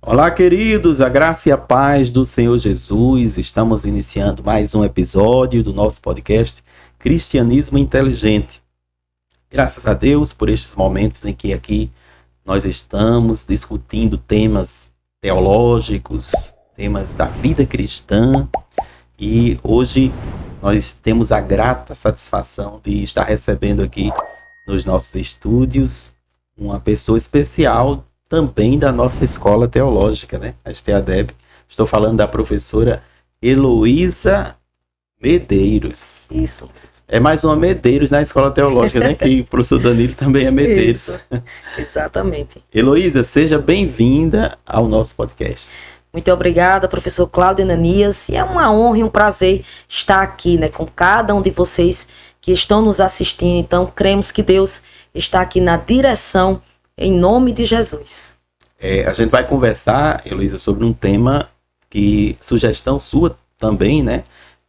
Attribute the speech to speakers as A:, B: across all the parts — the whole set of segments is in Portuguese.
A: Olá, queridos, a graça e a paz do Senhor Jesus. Estamos iniciando mais um episódio do nosso podcast Cristianismo Inteligente. Graças a Deus por estes momentos em que aqui nós estamos discutindo temas teológicos, temas da vida cristã, e hoje nós temos a grata satisfação de estar recebendo aqui nos nossos estúdios uma pessoa especial também da nossa escola teológica, né? A STADEB. Estou falando da professora Heloísa Medeiros.
B: Isso.
A: É mais uma Medeiros na escola teológica, né? Que o professor Danilo também é Medeiros.
B: Isso, exatamente.
A: Heloísa, seja bem-vinda ao nosso podcast.
B: Muito obrigada, professor Cláudio Ananias. E é uma honra e um prazer estar aqui, né, com cada um de vocês que estão nos assistindo. Então, cremos que Deus está aqui na direção, em nome de Jesus.
A: A gente vai conversar, Heloísa, sobre um tema que, sugestão sua também, né?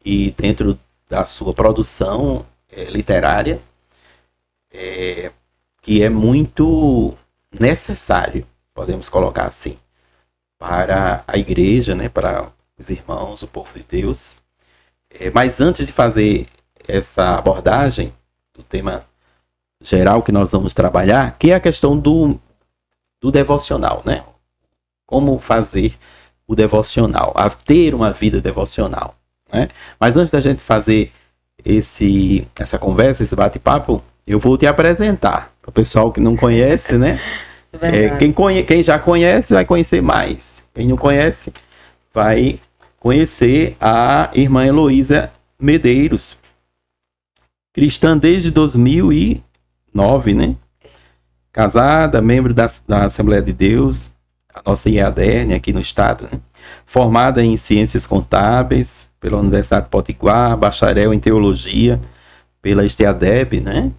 A: E dentro da sua produção literária, que é muito necessário, podemos colocar assim, para a igreja, né? Para os irmãos, o povo de Deus. Mas antes de fazer essa abordagem do tema geral que nós vamos trabalhar, que é a questão do devocional, né? Como fazer o devocional, a ter uma vida devocional, né? Mas antes da gente fazer essa conversa, esse bate-papo, eu vou te apresentar para o pessoal que não conhece, né? Quem já conhece vai conhecer mais. Quem não conhece vai conhecer a irmã Heloísa Medeiros, cristã desde 2009, né? Casada, membro da Assembleia de Deus, a nossa IADERN aqui no estado, né? Formada em Ciências Contábeis pela Universidade de Potiguar, bacharel em Teologia pela STADEB, né?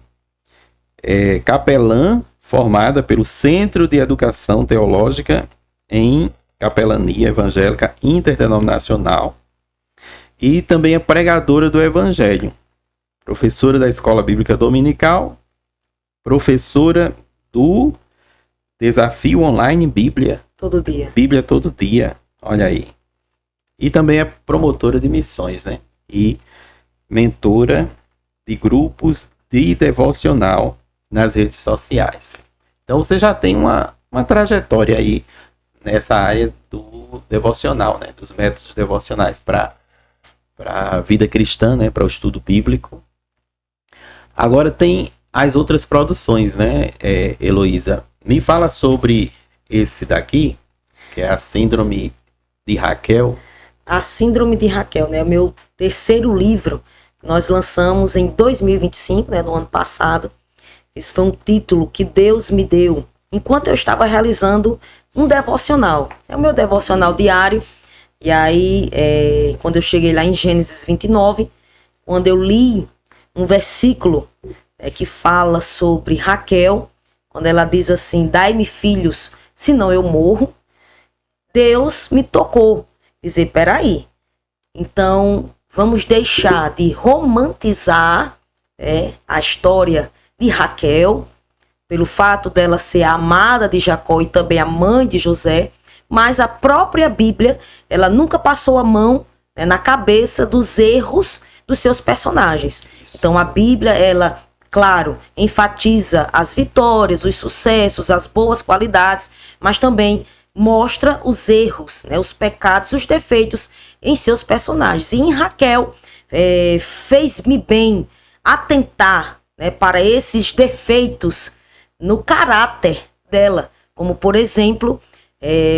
A: Capelã, formada pelo Centro de Educação Teológica em Capelania Evangélica Interdenominacional, e também é pregadora do Evangelho, professora da Escola Bíblica Dominical, professora do Desafio Online Bíblia.
B: Todo dia.
A: Bíblia todo dia, olha aí. E também é promotora de missões, né? E mentora de grupos de devocional nas redes sociais. Então você já tem uma trajetória aí nessa área do devocional, né? Dos métodos devocionais para a vida cristã, né? Para o estudo bíblico. Agora tem as outras produções, né, Heloísa? Me fala sobre esse daqui, que é a Síndrome de Raquel.
B: A Síndrome de Raquel, né? O meu terceiro livro. Nós lançamos em 2025, né, no ano passado. Esse foi um título que Deus me deu enquanto eu estava realizando um devocional. É o meu devocional diário. E aí, quando eu cheguei lá em Gênesis 29, quando eu li um versículo que fala sobre Raquel, quando ela diz assim: dai-me filhos, senão eu morro, Deus me tocou. Dizer, peraí, então vamos deixar de romantizar a história de Raquel, pelo fato dela ser a amada de Jacó e também a mãe de José, mas a própria Bíblia, ela nunca passou a mão na cabeça dos erros dos seus personagens. Então a Bíblia, ela, claro, enfatiza as vitórias, os sucessos, as boas qualidades, mas também mostra os erros, né, os pecados, os defeitos em seus personagens. E em Raquel, fez-me bem atentar, né, para esses defeitos no caráter dela, como por exemplo,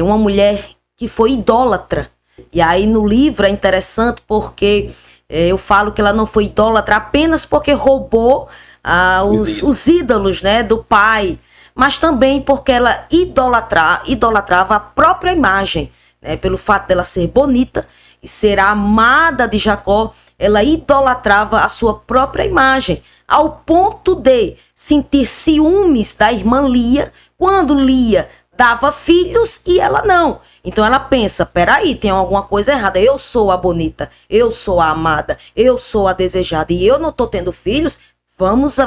B: uma mulher que foi idólatra. E aí no livro é interessante porque eu falo que ela não foi idólatra apenas porque roubou os ídolos, né, do pai, mas também porque ela idolatrava a própria imagem, né, pelo fato dela ser bonita e ser a amada de Jacó, ela idolatrava a sua própria imagem, ao ponto de sentir ciúmes da irmã Lia, quando Lia dava filhos e ela não. Então ela pensa, peraí, tem alguma coisa errada, eu sou a bonita, eu sou a amada, eu sou a desejada e eu não tô tendo filhos, vamos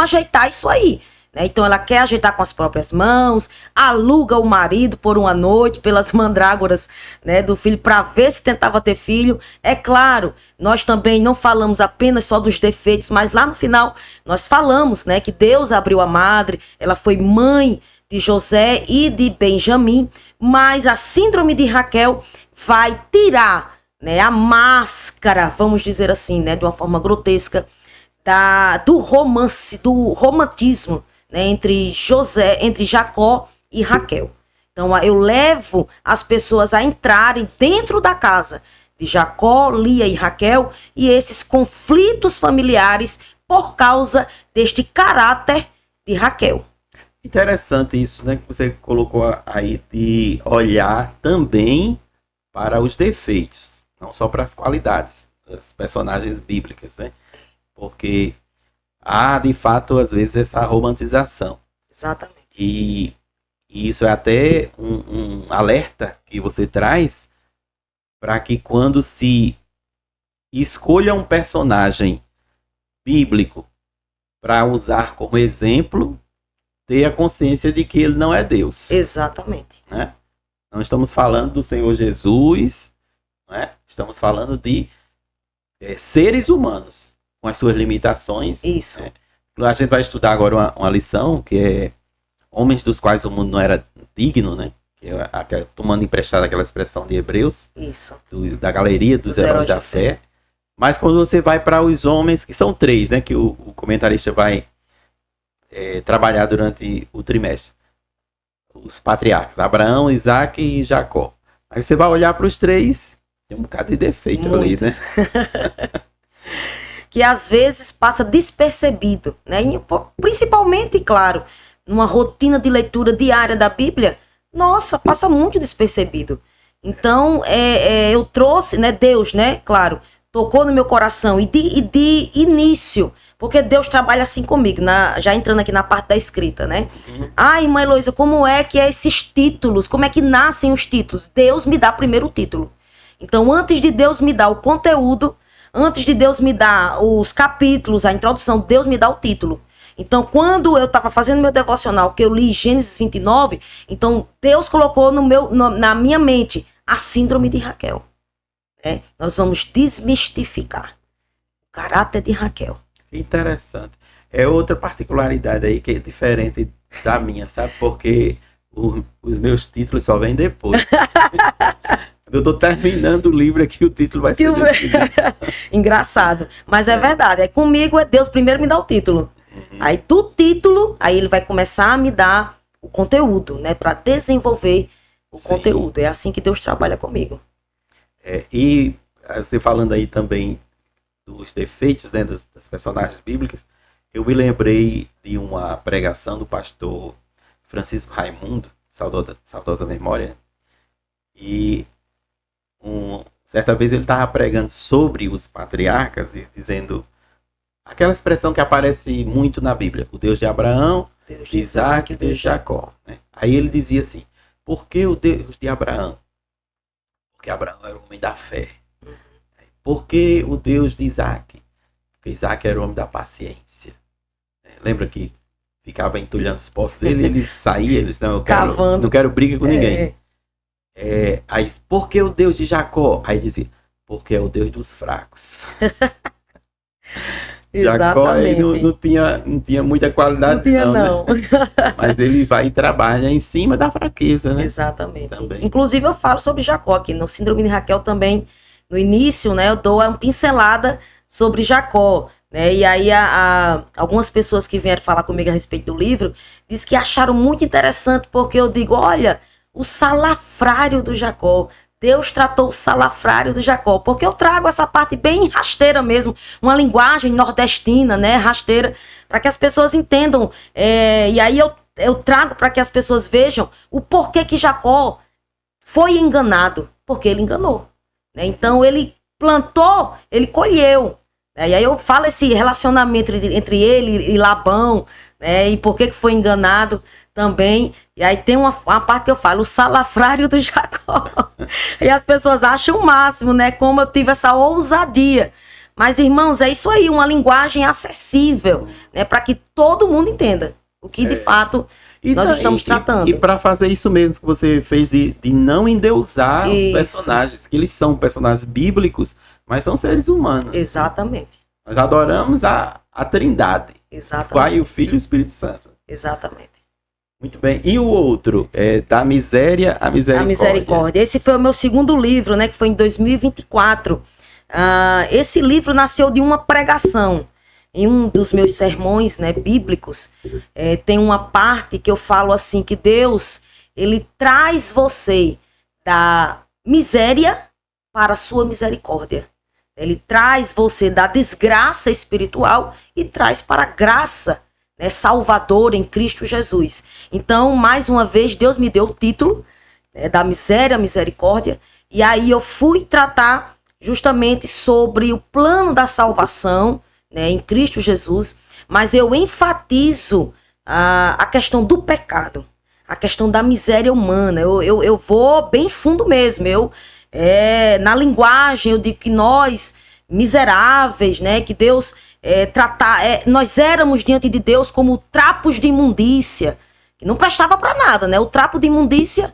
B: ajeitar isso aí. né? Então ela quer ajeitar com as próprias mãos, aluga o marido por uma noite pelas mandrágoras, né, do filho para ver se tentava ter filho. É claro, nós também não falamos apenas só dos defeitos, mas lá no final nós falamos, né, que Deus abriu a madre, ela foi mãe de José e de Benjamim, mas a síndrome de Raquel vai tirar, né, a máscara, vamos dizer assim, né, de uma forma grotesca, do romance, do romantismo, né, entre Jacó e Raquel. Então eu levo as pessoas a entrarem dentro da casa de Jacó, Lia e Raquel, e esses conflitos familiares por causa deste caráter de Raquel.
A: Interessante isso, né, que você colocou aí, de olhar também para os defeitos, não só para as qualidades das personagens bíblicas, né? Porque há, de fato, às vezes, essa romantização.
B: Exatamente.
A: E isso é até um alerta que você traz para que quando se escolha um personagem bíblico para usar como exemplo, tenha consciência de que ele não é Deus.
B: Exatamente.
A: Né? Não estamos falando do Senhor Jesus, né? Estamos falando de seres humanos, com as suas limitações.
B: Isso.
A: Né? A gente vai estudar agora uma lição que é homens dos quais o mundo não era digno, né? Que é tomando emprestada aquela expressão de Hebreus.
B: Isso.
A: Da galeria dos heróis da fé. Mas quando você vai para os homens, que são 3, né? Que o comentarista vai trabalhar durante o trimestre. Os patriarcas, Abraão, Isaac e Jacó. Aí você vai olhar para os 3, tem um bocado de defeito ali, né?
B: Que às vezes passa despercebido, né? E, principalmente, claro, numa rotina de leitura diária da Bíblia, nossa, passa muito despercebido. Então, eu trouxe, né, Deus, né, claro, tocou no meu coração, e de início, porque Deus trabalha assim comigo, já entrando aqui na parte da escrita, né? Ah, irmã Heloísa, como é que é esses títulos? Como é que nascem os títulos? Deus me dá primeiro o título. Então, antes de Deus me dar o conteúdo, antes de Deus me dar os capítulos, a introdução, Deus me dá o título. Então, quando eu estava fazendo meu devocional, que eu li Gênesis 29, então Deus colocou na minha mente a síndrome de Raquel. Nós vamos desmistificar o caráter de Raquel.
A: Interessante. É outra particularidade aí que é diferente da minha, sabe? Porque os meus títulos só vêm depois. Eu estou terminando o livro aqui, o título vai ser decidido.
B: Engraçado. Mas é verdade. Comigo, Deus primeiro me dá o título. Aí do título, aí ele vai começar a me dar o conteúdo, né? Para desenvolver o conteúdo. É assim que Deus trabalha comigo.
A: E você falando aí também dos defeitos, né, das personagens bíblicas, eu me lembrei de uma pregação do pastor Francisco Raimundo, saudosa memória, e certa vez ele estava pregando sobre os patriarcas e dizendo aquela expressão que aparece muito na Bíblia, o Deus de Abraão, Deus de Isaac e o Deus de Jacó. Né? Aí ele dizia assim, por que o Deus de Abraão? Porque Abraão era o homem da fé. Por que o Deus de Isaac? Porque Isaac era o homem da paciência. Lembra que ficava entulhando os poços dele, ele saía, ele disse, não, não quero briga com ninguém. Aí, por que o Deus de Jacó? Aí dizia, porque é o Deus dos fracos. Jacó ele não tinha muita qualidade,
B: não tinha, não.
A: Né? Mas ele vai e trabalha em cima da fraqueza, né?
B: Exatamente.
A: Também.
B: Inclusive eu falo sobre Jacó aqui, no Síndrome de Raquel também, no início, né, eu dou uma pincelada sobre Jacó, né, e aí algumas pessoas que vieram falar comigo a respeito do livro, diz que acharam muito interessante, porque eu digo, olha, o salafrário do Jacó, Deus tratou o salafrário do Jacó, porque eu trago essa parte bem rasteira mesmo, uma linguagem nordestina, né, rasteira, para que as pessoas entendam, e aí eu trago para que as pessoas vejam o porquê que Jacó foi enganado, porque ele enganou. Então ele plantou, ele colheu. E aí eu falo esse relacionamento entre ele e Labão, né? E por que foi enganado também. E aí tem uma parte que eu falo, o salafrário do Jacó. E as pessoas acham o máximo, né? Como eu tive essa ousadia. Mas, irmãos, é isso aí, uma linguagem acessível, né? Para que todo mundo entenda o que de fato nós estamos tratando.
A: E para fazer isso mesmo que você fez de não endeusar os
B: Isso.
A: personagens, que eles são personagens bíblicos, mas são seres humanos.
B: Exatamente.
A: Nós adoramos a Trindade, o
B: Exatamente.
A: Pai, o Filho e o Espírito Santo.
B: Exatamente.
A: Muito bem. E o outro, da miséria à misericórdia.
B: A Misericórdia. Esse foi o meu segundo livro, né, que foi em 2024. Esse livro nasceu de uma pregação. Em um dos meus sermões, né, bíblicos, tem uma parte que eu falo assim, que Deus, ele traz você da miséria para a sua misericórdia. Ele traz você da desgraça espiritual e traz para a graça, né, salvadora em Cristo Jesus. Então, mais uma vez, Deus me deu o título, né, da miséria à misericórdia, e aí eu fui tratar justamente sobre o plano da salvação, né, em Cristo Jesus, mas eu enfatizo a questão do pecado, a questão da miséria humana. Eu vou bem fundo mesmo. Na linguagem, eu digo que nós, miseráveis, né, que Deus nós éramos diante de Deus como trapos de imundícia, que não prestava para nada, né? O trapo de imundícia,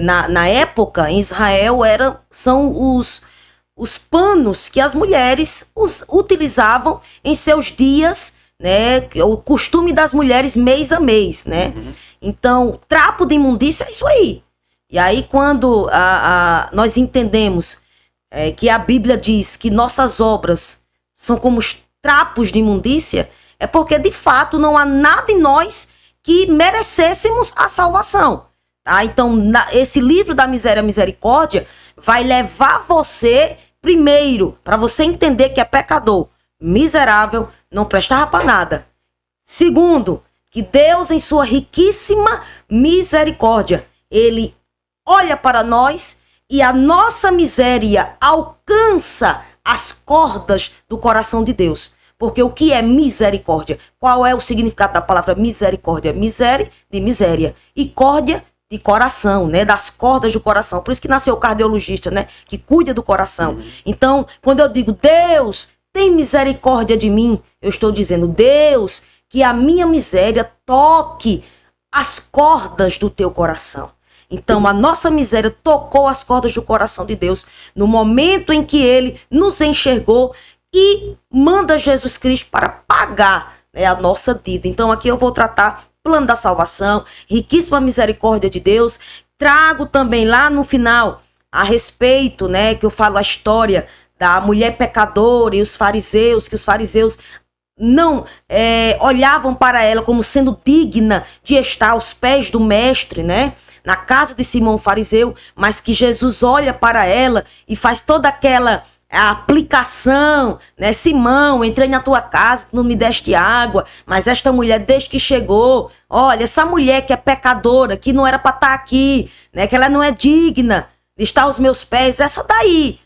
B: na época, em Israel, são os panos que as mulheres utilizavam em seus dias, né? O costume das mulheres mês a mês, né? Uhum. Então, trapo de imundícia é isso aí. E aí, quando nós entendemos que a Bíblia diz que nossas obras são como os trapos de imundícia, é porque, de fato, não há nada em nós que merecêssemos a salvação. Tá? Então, esse livro da miséria à misericórdia vai levar você, primeiro, para você entender que é pecador, miserável, não prestava para nada. Segundo, que Deus, em sua riquíssima misericórdia, ele olha para nós e a nossa miséria alcança as cordas do coração de Deus. Porque o que é misericórdia? Qual é o significado da palavra misericórdia? Misere, de miséria. E córdia, de coração, né? Das cordas do coração. Por isso que nasceu o cardiologista, né? Que cuida do coração. Uhum. Então, quando eu digo, Deus, tem misericórdia de mim, eu estou dizendo, Deus, que a minha miséria toque as cordas do teu coração. Então, a nossa miséria tocou as cordas do coração de Deus no momento em que ele nos enxergou e manda Jesus Cristo para pagar, né, a nossa dívida. Então, aqui eu vou tratar plano da salvação, riquíssima misericórdia de Deus. Trago também lá no final a respeito, né, que eu falo a história da mulher pecadora e os fariseus, que os fariseus não olhavam para ela como sendo digna de estar aos pés do mestre, né? Na casa de Simão fariseu, mas que Jesus olha para ela e faz toda aquela aplicação, né? Simão, entrei na tua casa, tu não me deste água, mas esta mulher, desde que chegou, olha, essa mulher que é pecadora, que não era para estar aqui, né? Que ela não é digna de estar aos meus pés, essa daí,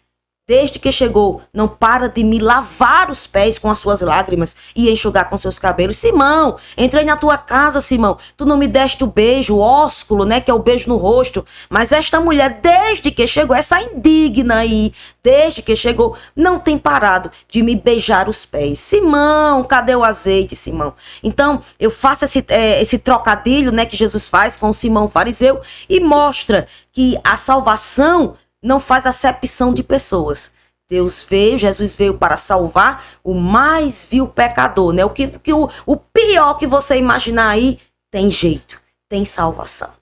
B: desde que chegou, não para de me lavar os pés com as suas lágrimas e enxugar com seus cabelos. Simão, entrei na tua casa, Simão, tu não me deste o beijo, o ósculo, né, que é o beijo no rosto, mas esta mulher, desde que chegou, essa indigna aí, desde que chegou, não tem parado de me beijar os pés. Simão, cadê o azeite, Simão? Então, eu faço esse trocadilho, né, que Jesus faz com Simão fariseu e mostra que a salvação não faz acepção de pessoas. Jesus veio para salvar o mais vil pecador, né? O pior que você imaginar aí, tem jeito, tem salvação.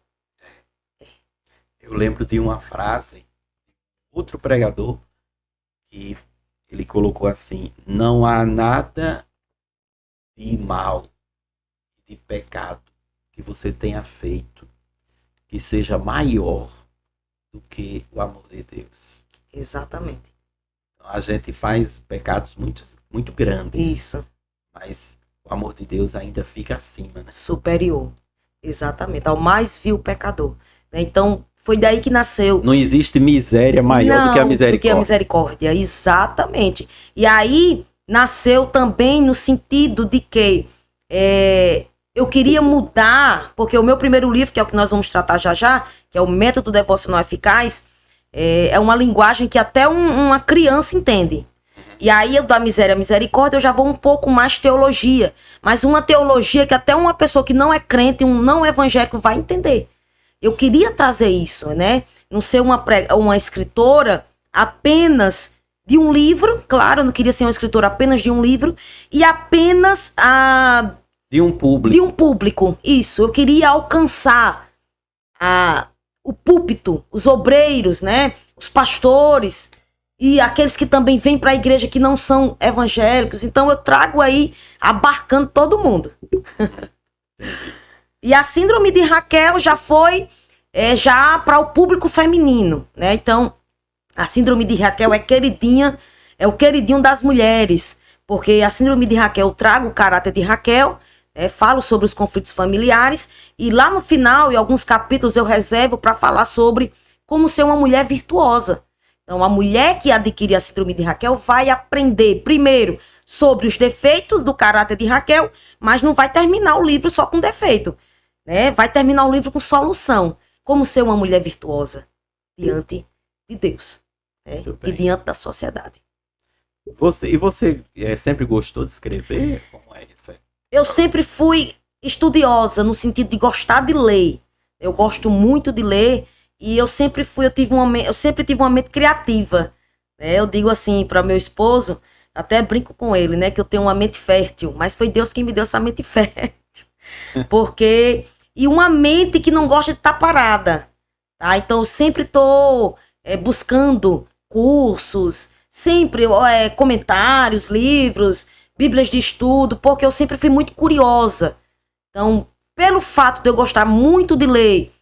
A: Eu lembro de uma frase, outro pregador, que ele colocou assim: não há nada de mal, de pecado que você tenha feito que seja maior do que o amor de Deus.
B: Exatamente.
A: Então, a gente faz pecados muito grandes.
B: Isso.
A: Mas o amor de Deus ainda fica acima, né?
B: Superior. Exatamente. Ao mais vil pecador. Então, foi daí que nasceu.
A: Não existe miséria maior do que a misericórdia.
B: Do que a misericórdia. Exatamente. E aí, nasceu também no sentido de que eu queria mudar, porque o meu primeiro livro, que é o que nós vamos tratar já, que é o Método Devocional Eficaz, é uma linguagem que até uma criança entende. E aí, eu da miséria à misericórdia, eu já vou um pouco mais teologia. Mas uma teologia que até uma pessoa que não é crente, um não evangélico vai entender. Eu queria trazer isso, né? Não ser uma escritora apenas de um livro. Claro, eu não queria ser uma escritora apenas de um livro. E apenas
A: de um público.
B: De um público, isso. Eu queria alcançar o púlpito, os obreiros, né? Os pastores e aqueles que também vêm para a igreja que não são evangélicos. Então eu trago aí, abarcando todo mundo. E a síndrome de Raquel já foi já para o público feminino, né? Então, a síndrome de Raquel é queridinha, é o queridinho das mulheres, porque a síndrome de Raquel traga o caráter de Raquel, falo sobre os conflitos familiares, e lá no final, em alguns capítulos, eu reservo para falar sobre como ser uma mulher virtuosa. Então, a mulher que adquire a síndrome de Raquel vai aprender, primeiro, sobre os defeitos do caráter de Raquel, mas não vai terminar o livro só com defeito, né? Vai terminar o livro com solução. Como ser uma mulher virtuosa diante de Deus, né? E diante da sociedade.
A: Você sempre gostou de escrever? Como é isso?
B: Eu sempre fui estudiosa, no sentido de gostar de ler. Eu gosto muito de ler. E eu sempre tive uma mente criativa, né? Eu digo assim para meu esposo, até brinco com ele, né? Que eu tenho uma mente fértil, mas foi Deus quem me deu essa mente fértil. E uma mente que não gosta de estar parada, tá? Então eu sempre estou buscando cursos, sempre comentários, livros, bíblias de estudo, porque eu sempre fui muito curiosa. Então, pelo fato de eu gostar muito de ler,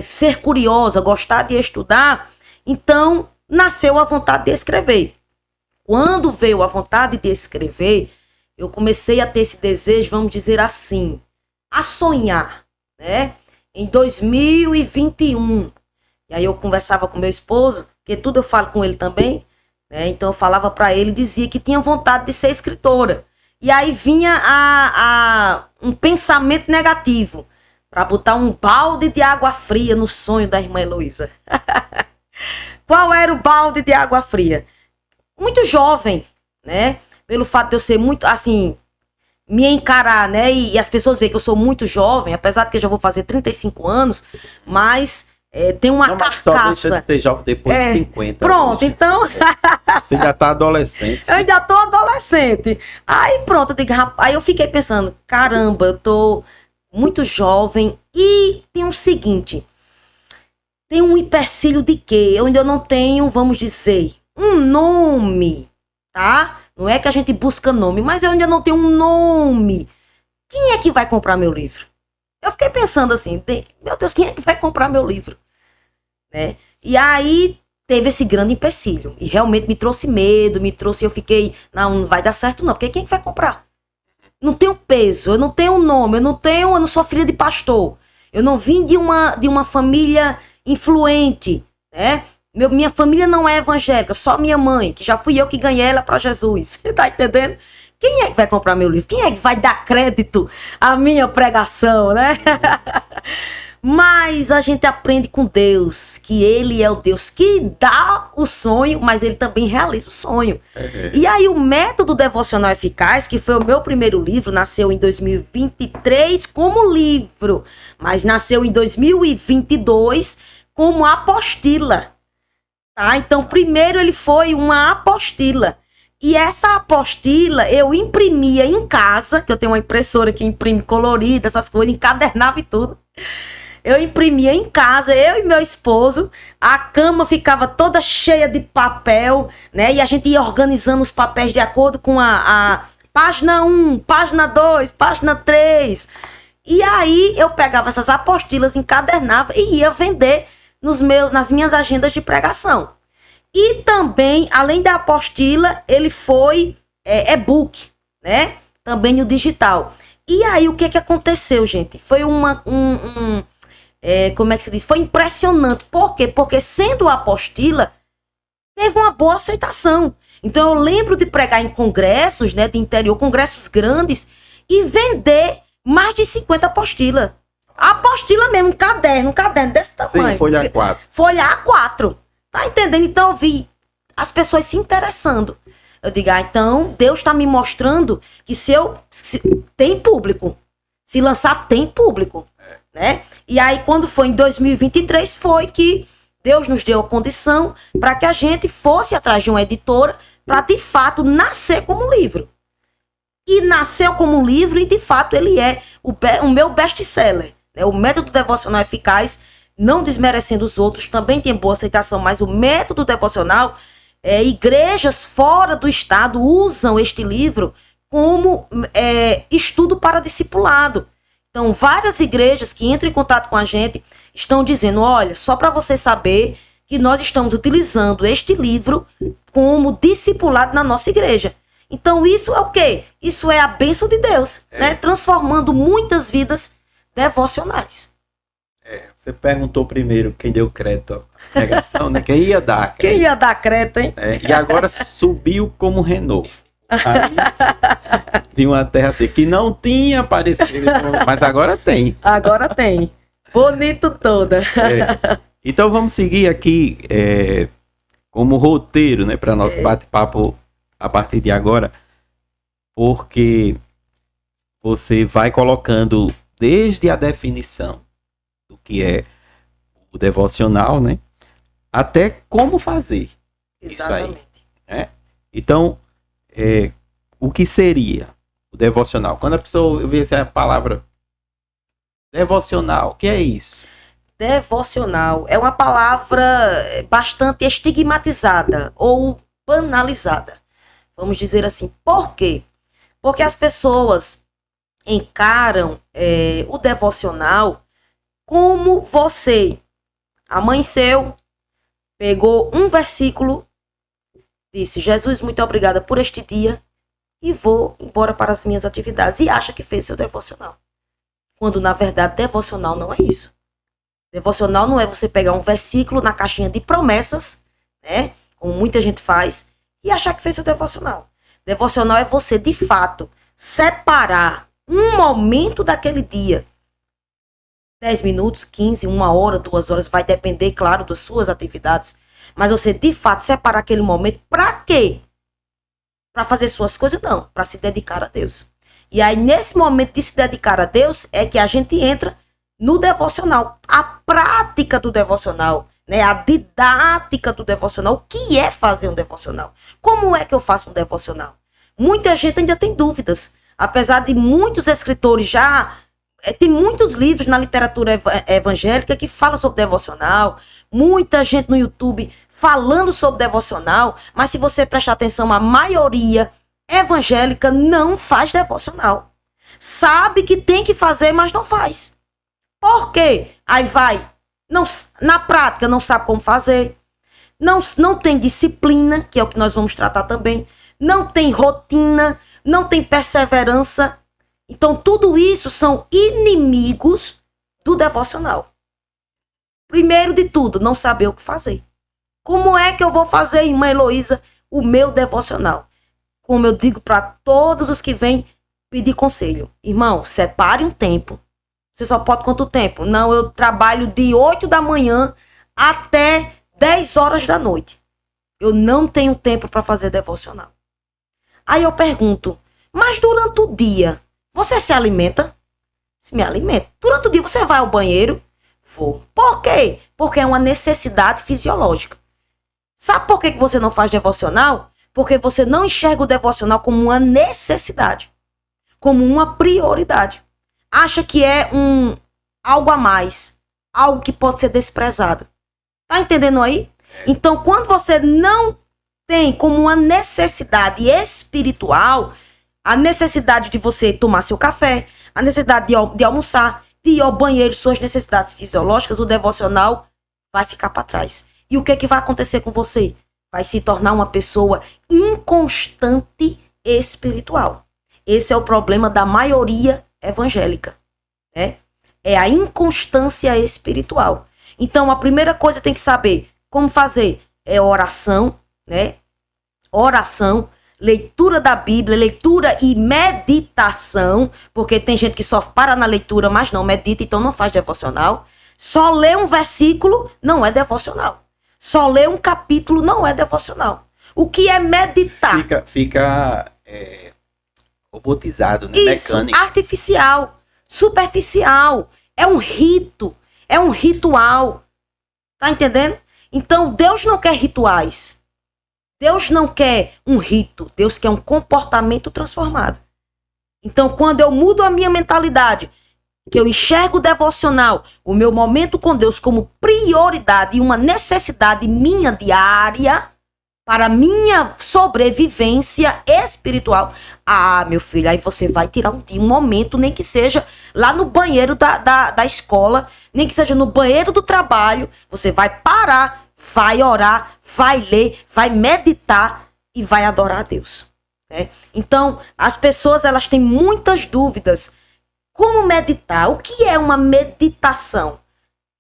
B: ser curiosa, gostar de estudar, então nasceu a vontade de escrever. Quando veio a vontade de escrever, eu comecei a ter esse desejo, vamos dizer assim, a sonhar, né? Em 2021. E aí eu conversava com meu esposo, porque tudo eu falo com ele também, né? Então eu falava para ele, dizia que tinha vontade de ser escritora. E aí vinha um pensamento negativo, para botar um balde de água fria no sonho da irmã Heloísa. Qual era o balde de água fria? Muito jovem, né? Pelo fato de eu ser muito, assim, me encarar, né? E as pessoas veem que eu sou muito jovem, apesar de que eu já vou fazer 35 anos, mas tem uma carcaça.
A: Só deixa de ser jovem depois de 50.
B: Pronto,
A: hoje.
B: Então...
A: Você já tá adolescente.
B: Eu ainda tô adolescente. Aí pronto, aí eu fiquei pensando, caramba, eu tô muito jovem, e tem o seguinte, tem um empecilho de quê? Eu ainda não tenho, vamos dizer, um nome, tá? Não é que a gente busca nome, mas eu ainda não tenho um nome. Quem é que vai comprar meu livro? Eu fiquei pensando assim, meu Deus, quem é que vai comprar meu livro? Né? E aí teve esse grande empecilho, e realmente me trouxe medo, eu fiquei, não vai dar certo não, porque quem é que vai comprar? Não tenho peso, eu não tenho nome, eu não sou filha de pastor. Eu não vim de uma família influente, né? Minha família não é evangélica, só minha mãe, que já fui eu que ganhei ela para Jesus. Tá entendendo? Quem é que vai comprar meu livro? Quem é que vai dar crédito à minha pregação, né? Mas a gente aprende com Deus, que Ele é o Deus que dá o sonho, mas Ele também realiza o sonho. E aí o Método Devocional Eficaz, que foi o meu primeiro livro, nasceu em 2023 como livro, mas nasceu em 2022 como apostila. Tá? Então, primeiro ele foi uma apostila. E essa apostila eu imprimia em casa, que eu tenho uma impressora que imprime colorida, essas coisas, encadernava e tudo. Eu imprimia em casa, eu e meu esposo, a cama ficava toda cheia de papel, né? E a gente ia organizando os papéis de acordo com a página 1, página 2, página 3. E aí eu pegava essas apostilas, encadernava e ia vender nas minhas agendas de pregação. E também, além da apostila, ele foi e-book, né? Também no digital. E aí o que aconteceu, gente? Foi como é que se diz? Foi impressionante. Por quê? Porque sendo apostila, teve uma boa aceitação. Então eu lembro de pregar em congressos, né, de interior, congressos grandes, e vender mais de 50 apostilas. Apostila mesmo, um caderno desse tamanho.
A: Sim, folha A4.
B: Folha A4. Tá entendendo? Então eu vi as pessoas se interessando. eu digo, então Deus está me mostrando que tem público. Se lançar, tem público. Né? E aí, quando foi em 2023, foi que Deus nos deu a condição para que a gente fosse atrás de uma editora para, de fato, nascer como livro. E nasceu como livro e, de fato, ele é o meu best-seller. Né? O Método Devocional Eficaz, não desmerecendo os outros, também tem boa aceitação, mas o Método Devocional, igrejas fora do estado usam este livro como estudo para discipulado. Então, várias igrejas que entram em contato com a gente estão dizendo, olha, só para você saber que nós estamos utilizando este livro como discipulado na nossa igreja. Então, isso é o quê? Isso é a bênção de Deus, né? Transformando muitas vidas devocionais.
A: Você perguntou primeiro quem deu crédito à pregação, né? Quem ia dar crédito.
B: Quem ia dar crédito, hein?
A: E agora subiu como Renault. Aí, de uma terra assim, que não tinha aparecido, mas agora tem.
B: Agora tem. Bonito toda.
A: Então vamos seguir aqui como roteiro, né, para nosso bate-papo a partir de agora, porque você vai colocando desde a definição do que é o devocional, né, até como fazer.
B: Exatamente.
A: Isso aí. Então, o que seria o devocional? Quando a pessoa vê essa palavra devocional, o que é isso?
B: Devocional é uma palavra bastante estigmatizada ou banalizada. Vamos dizer assim. Por quê? Porque as pessoas encaram o devocional como você amanheceu, pegou um versículo, disse, Jesus, muito obrigada por este dia e vou embora para as minhas atividades. E acha que fez seu devocional. Quando, na verdade, devocional não é isso. Devocional não é você pegar um versículo na caixinha de promessas, né? Como muita gente faz, e achar que fez seu devocional. Devocional é você, de fato, separar um momento daquele dia. 10 minutos, 15, 1 hora, 2 horas, vai depender, claro, das suas atividades. Mas você, de fato, separar aquele momento para quê? Para fazer suas coisas? Não, para se dedicar a Deus. E aí, nesse momento de se dedicar a Deus, é que a gente entra no devocional. A prática do devocional, né? A didática do devocional. O que é fazer um devocional? Como é que eu faço um devocional? Muita gente ainda tem dúvidas. Apesar de muitos escritores já... tem muitos livros na literatura evangélica que falam sobre devocional. Muita gente no YouTube falando sobre devocional, mas se você prestar atenção, a maioria evangélica não faz devocional. Sabe que tem que fazer, mas não faz. Por quê? Aí vai, na prática não sabe como fazer, não tem disciplina, que é o que nós vamos tratar também, não tem rotina, não tem perseverança. Então tudo isso são inimigos do devocional. Primeiro de tudo, não saber o que fazer. Como é que eu vou fazer, irmã Heloísa, o meu devocional? Como eu digo para todos os que vêm pedir conselho. Irmão, separe um tempo. Você só pode quanto tempo? Não, eu trabalho de 8 da manhã até 10 horas da noite. Eu não tenho tempo para fazer devocional. Aí eu pergunto, mas durante o dia, você se alimenta? Se me alimenta. Durante o dia você vai ao banheiro? Vou. Por quê? Porque é uma necessidade fisiológica. Sabe por que você não faz devocional? Porque você não enxerga o devocional como uma necessidade, como uma prioridade. Acha que é algo a mais, algo que pode ser desprezado. Tá entendendo aí? Então, quando você não tem como uma necessidade espiritual, a necessidade de você tomar seu café, a necessidade de almoçar, de ir ao banheiro, suas necessidades fisiológicas, o devocional vai ficar para trás. E o que vai acontecer com você? Vai se tornar uma pessoa inconstante espiritual. Esse é o problema da maioria evangélica, né? É a inconstância espiritual. Então, a primeira coisa tem que saber como fazer é oração, né? Oração, leitura da Bíblia, leitura e meditação, porque tem gente que só para na leitura, mas não medita, então não faz devocional. Só lê um versículo não é devocional. Só ler um capítulo não é devocional. O que é meditar?
A: Fica robotizado, né?
B: Isso,
A: Mecânico.
B: artificial, superficial. É um rito, é um ritual. Tá entendendo? Então, Deus não quer rituais. Deus não quer um rito. Deus quer um comportamento transformado. Então, quando eu mudo a minha mentalidade, que eu enxergo o devocional, o meu momento com Deus como prioridade e uma necessidade minha diária para minha sobrevivência espiritual. Ah, meu filho, aí você vai tirar um momento, nem que seja lá no banheiro da escola, nem que seja no banheiro do trabalho, você vai parar, vai orar, vai ler, vai meditar e vai adorar a Deus. Né? Então, as pessoas elas têm muitas dúvidas. Como meditar? O que é uma meditação?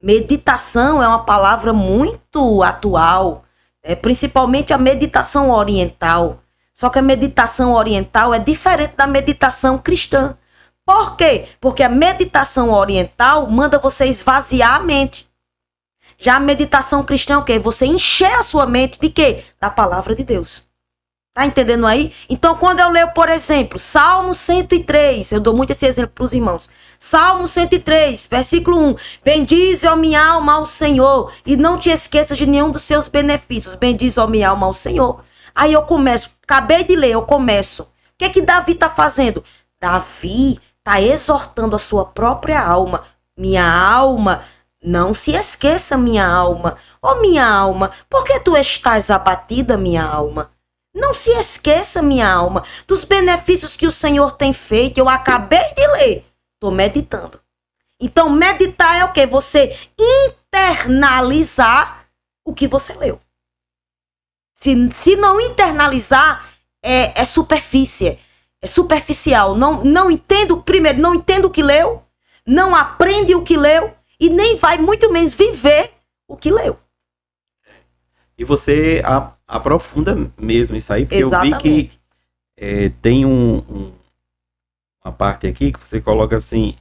B: Meditação é uma palavra muito atual, principalmente a meditação oriental. Só que a meditação oriental é diferente da meditação cristã. Por quê? Porque a meditação oriental manda você esvaziar a mente. Já a meditação cristã é o quê? Você encher a sua mente de quê? Da palavra de Deus. Tá entendendo aí? Então, quando eu leio, por exemplo, Salmo 103, eu dou muito esse exemplo para os irmãos. Salmo 103, versículo 1. Bendize, ó minha alma, ao Senhor, e não te esqueças de nenhum dos seus benefícios. Bendize, ó minha alma, ao Senhor. Aí eu começo, acabei de ler, eu começo. O que é que Davi está fazendo? Davi está exortando a sua própria alma. Minha alma, não se esqueça, minha alma. Ó minha alma, por que tu estás abatida, minha alma? Não se esqueça, minha alma, dos benefícios que o Senhor tem feito. Eu acabei de ler. Estou meditando. Então, meditar é o quê? Você internalizar o que você leu. Se não internalizar, é superfície. É superficial. Não entendo, primeiro, não entendo o que leu, não aprende o que leu e nem vai muito menos viver o que leu.
A: E você aprofunda mesmo isso aí, porque
B: Exatamente.
A: eu vi que tem uma parte aqui que você coloca assim,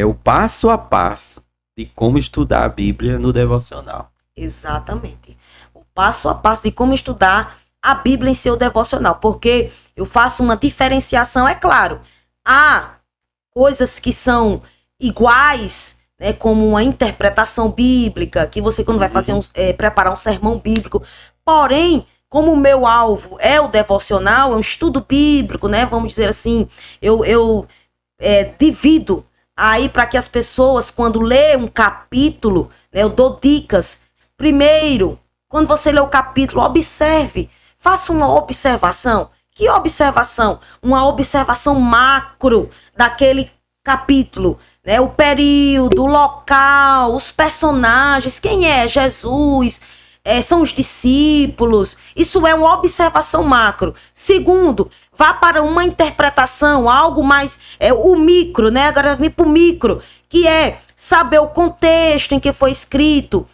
A: o passo a passo de como estudar a Bíblia no devocional.
B: Exatamente. O passo a passo de como estudar a Bíblia em seu devocional, porque eu faço uma diferenciação, é claro. Há coisas que são iguais, né, como uma interpretação bíblica, que você quando vai fazer preparar um sermão bíblico. Porém, como o meu alvo é o devocional, é um estudo bíblico, né? Vamos dizer assim, eu divido aí para que as pessoas, quando lê um capítulo, né, eu dou dicas. Primeiro, quando você lê o capítulo, observe, faça uma observação. Que observação? Uma observação macro daquele capítulo, né? O período, o local, os personagens, quem é Jesus, são os discípulos. Isso é uma observação macro. Segundo, vá para uma interpretação, algo mais, o micro, né? Agora vem para o micro, que é saber o contexto em que foi escrito,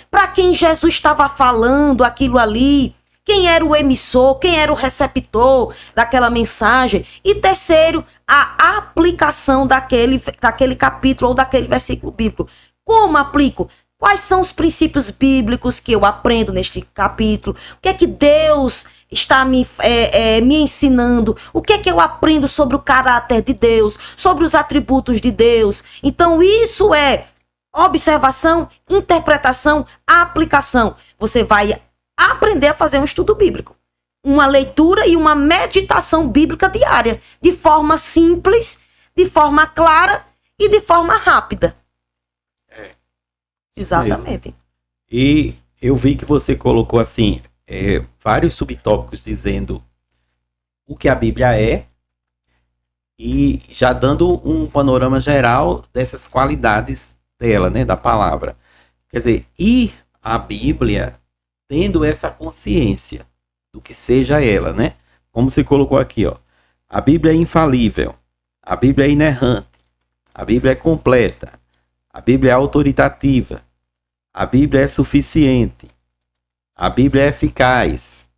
B: para quem Jesus estava falando aquilo ali, quem era o emissor, quem era o receptor daquela mensagem. E terceiro, a aplicação daquele capítulo ou daquele versículo bíblico. Como aplico? Quais são os princípios bíblicos que eu aprendo neste capítulo? O que é que Deus está me ensinando? O que é que eu aprendo sobre o caráter de Deus? Sobre os atributos de Deus? Então isso é observação, interpretação, aplicação. Você vai aprender a fazer um estudo bíblico. Uma leitura e uma meditação bíblica diária. De forma simples, de forma clara e de forma rápida. Exatamente.
A: Mesmo. E eu vi que você colocou assim vários subtópicos dizendo o que a Bíblia é e já dando um panorama geral dessas qualidades dela, né, da palavra. Quer dizer, ir à Bíblia tendo essa consciência do que seja ela, né? Como você colocou aqui, ó. A Bíblia é infalível, a Bíblia é inerrante, a Bíblia é completa, a Bíblia é autoritativa, a Bíblia é suficiente, a Bíblia é eficaz,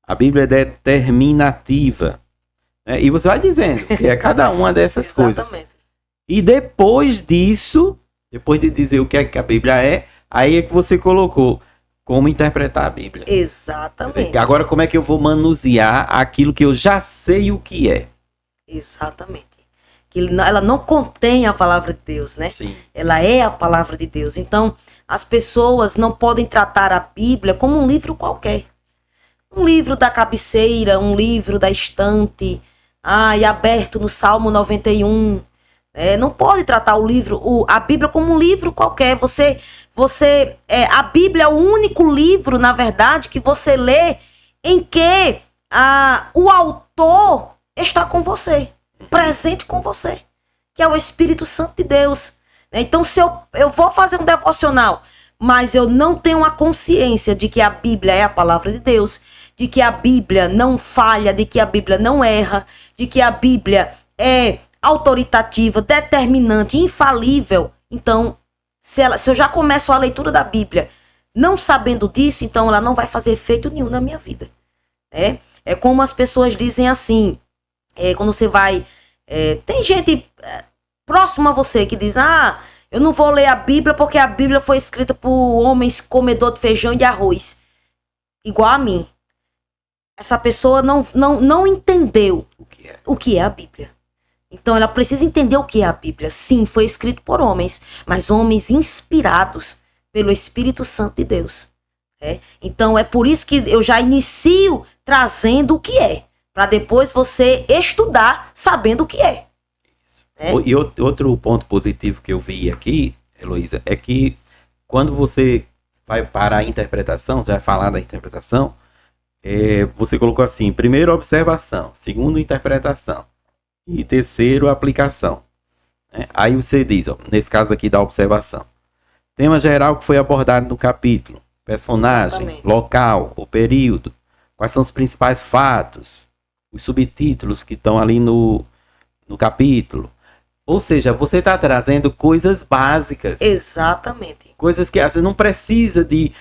A: a Bíblia é determinativa, né? E você vai dizendo que é cada uma dessas coisas. E depois disso, depois de dizer o que é que a Bíblia é, aí é que você colocou como interpretar a Bíblia. Quer
B: Exatamente.
A: dizer, agora, como é que eu vou manusear aquilo que eu já sei o que é?
B: Exatamente. Ela não contém a palavra de Deus, né?
A: Sim.
B: Ela é a palavra de Deus. Então, as pessoas não podem tratar a Bíblia como um livro qualquer. Um livro da cabeceira, um livro da estante, e aberto no Salmo 91. Não pode tratar a Bíblia como um livro qualquer. A Bíblia é o único livro, na verdade, que você lê em que o autor está com você, presente com você, que é o Espírito Santo de Deus. Então, se eu vou fazer um devocional, mas eu não tenho a consciência de que a Bíblia é a palavra de Deus, de que a Bíblia não falha, de que a Bíblia não erra, de que a Bíblia é autoritativa, determinante, infalível. Então, se eu já começo a leitura da Bíblia não sabendo disso, então ela não vai fazer efeito nenhum na minha vida. É como as pessoas dizem assim, quando você vai... tem gente próxima a você que diz, eu não vou ler a Bíblia porque a Bíblia foi escrita por homens comedor de feijão e de arroz, igual a mim. Essa pessoa não entendeu o que é a Bíblia. Então ela precisa entender o que é a Bíblia. Sim, foi escrito por homens, mas homens inspirados pelo Espírito Santo de Deus. Então é por isso que eu já inicio trazendo o que é, para depois você estudar sabendo o que é.
A: E outro ponto positivo que eu vi aqui, Heloísa, é que quando você vai para a interpretação, você vai falar da interpretação, você colocou assim, primeiro observação, segundo interpretação e terceiro aplicação. Aí você diz, nesse caso aqui da observação, tema geral que foi abordado no capítulo, personagem,
B: Exatamente.
A: Local, o período, quais são os principais fatos, os subtítulos que estão ali no capítulo. Ou seja, você está trazendo coisas básicas.
B: Exatamente.
A: Coisas que você não precisa de...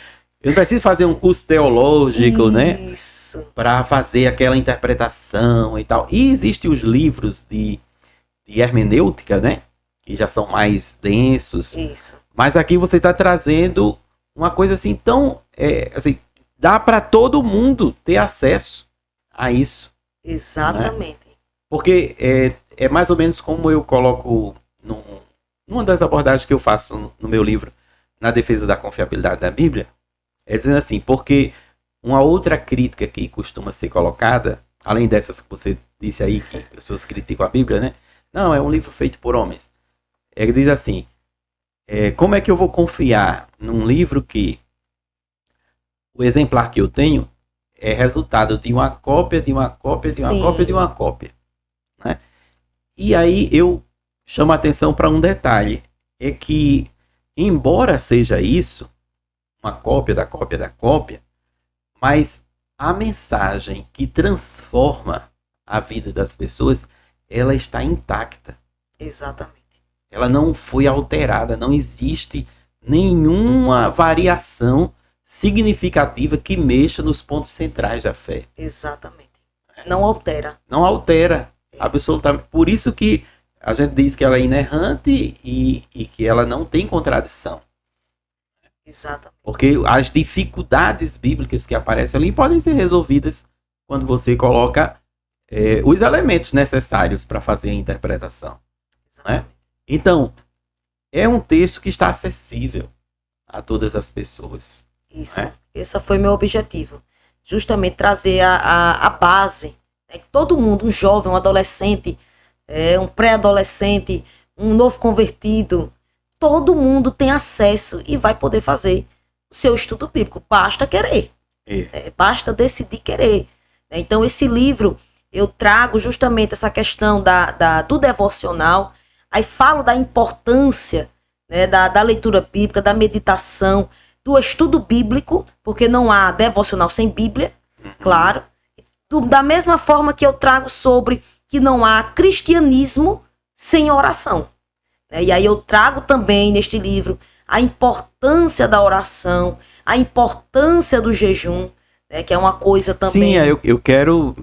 A: Eu não preciso fazer um curso teológico,
B: Isso.
A: né? Para fazer aquela interpretação e tal. E existem os livros de hermenêutica, né? Que já são mais densos.
B: Isso.
A: Mas aqui você está trazendo uma coisa assim tão... assim, dá para todo mundo ter acesso a isso.
B: Exatamente.
A: Né? Porque é mais ou menos como eu coloco numa das abordagens que eu faço no meu livro, na defesa da confiabilidade da Bíblia, dizendo assim, porque uma outra crítica que costuma ser colocada, além dessas que você disse aí, que as pessoas criticam a Bíblia, né? Não, é um livro feito por homens. Ele diz assim, como é que eu vou confiar num livro que o exemplar que eu tenho é resultado de uma cópia, de uma cópia, de uma
B: Sim.
A: cópia, de uma cópia, né? E aí eu chamo a atenção para um detalhe, é que, embora seja isso, uma cópia da cópia da cópia, mas a mensagem que transforma a vida das pessoas, ela está intacta.
B: Exatamente.
A: Ela não foi alterada, não existe nenhuma variação significativa que mexa nos pontos centrais da fé.
B: Exatamente. Não altera.
A: Não altera, absolutamente. Por isso que a gente diz que ela é inerrante e que ela não tem contradição.
B: Exatamente.
A: Porque as dificuldades bíblicas que aparecem ali podem ser resolvidas quando você coloca os elementos necessários para fazer a interpretação. Né? Então, é um texto que está acessível a todas as pessoas.
B: Isso. Esse foi meu objetivo. Justamente trazer a base. Que todo mundo, um jovem, um adolescente, um pré-adolescente, um novo convertido, todo mundo tem acesso e vai poder fazer o seu estudo bíblico. Basta querer. Basta decidir querer. Então, esse livro, eu trago justamente essa questão do devocional. Aí falo da importância, né, da leitura bíblica, da meditação, do estudo bíblico, porque não há devocional sem Bíblia, claro. Da mesma forma que eu trago sobre que não há cristianismo sem oração. E aí eu trago também neste livro a importância da oração, a importância do jejum, que é uma coisa também...
A: Sim, eu quero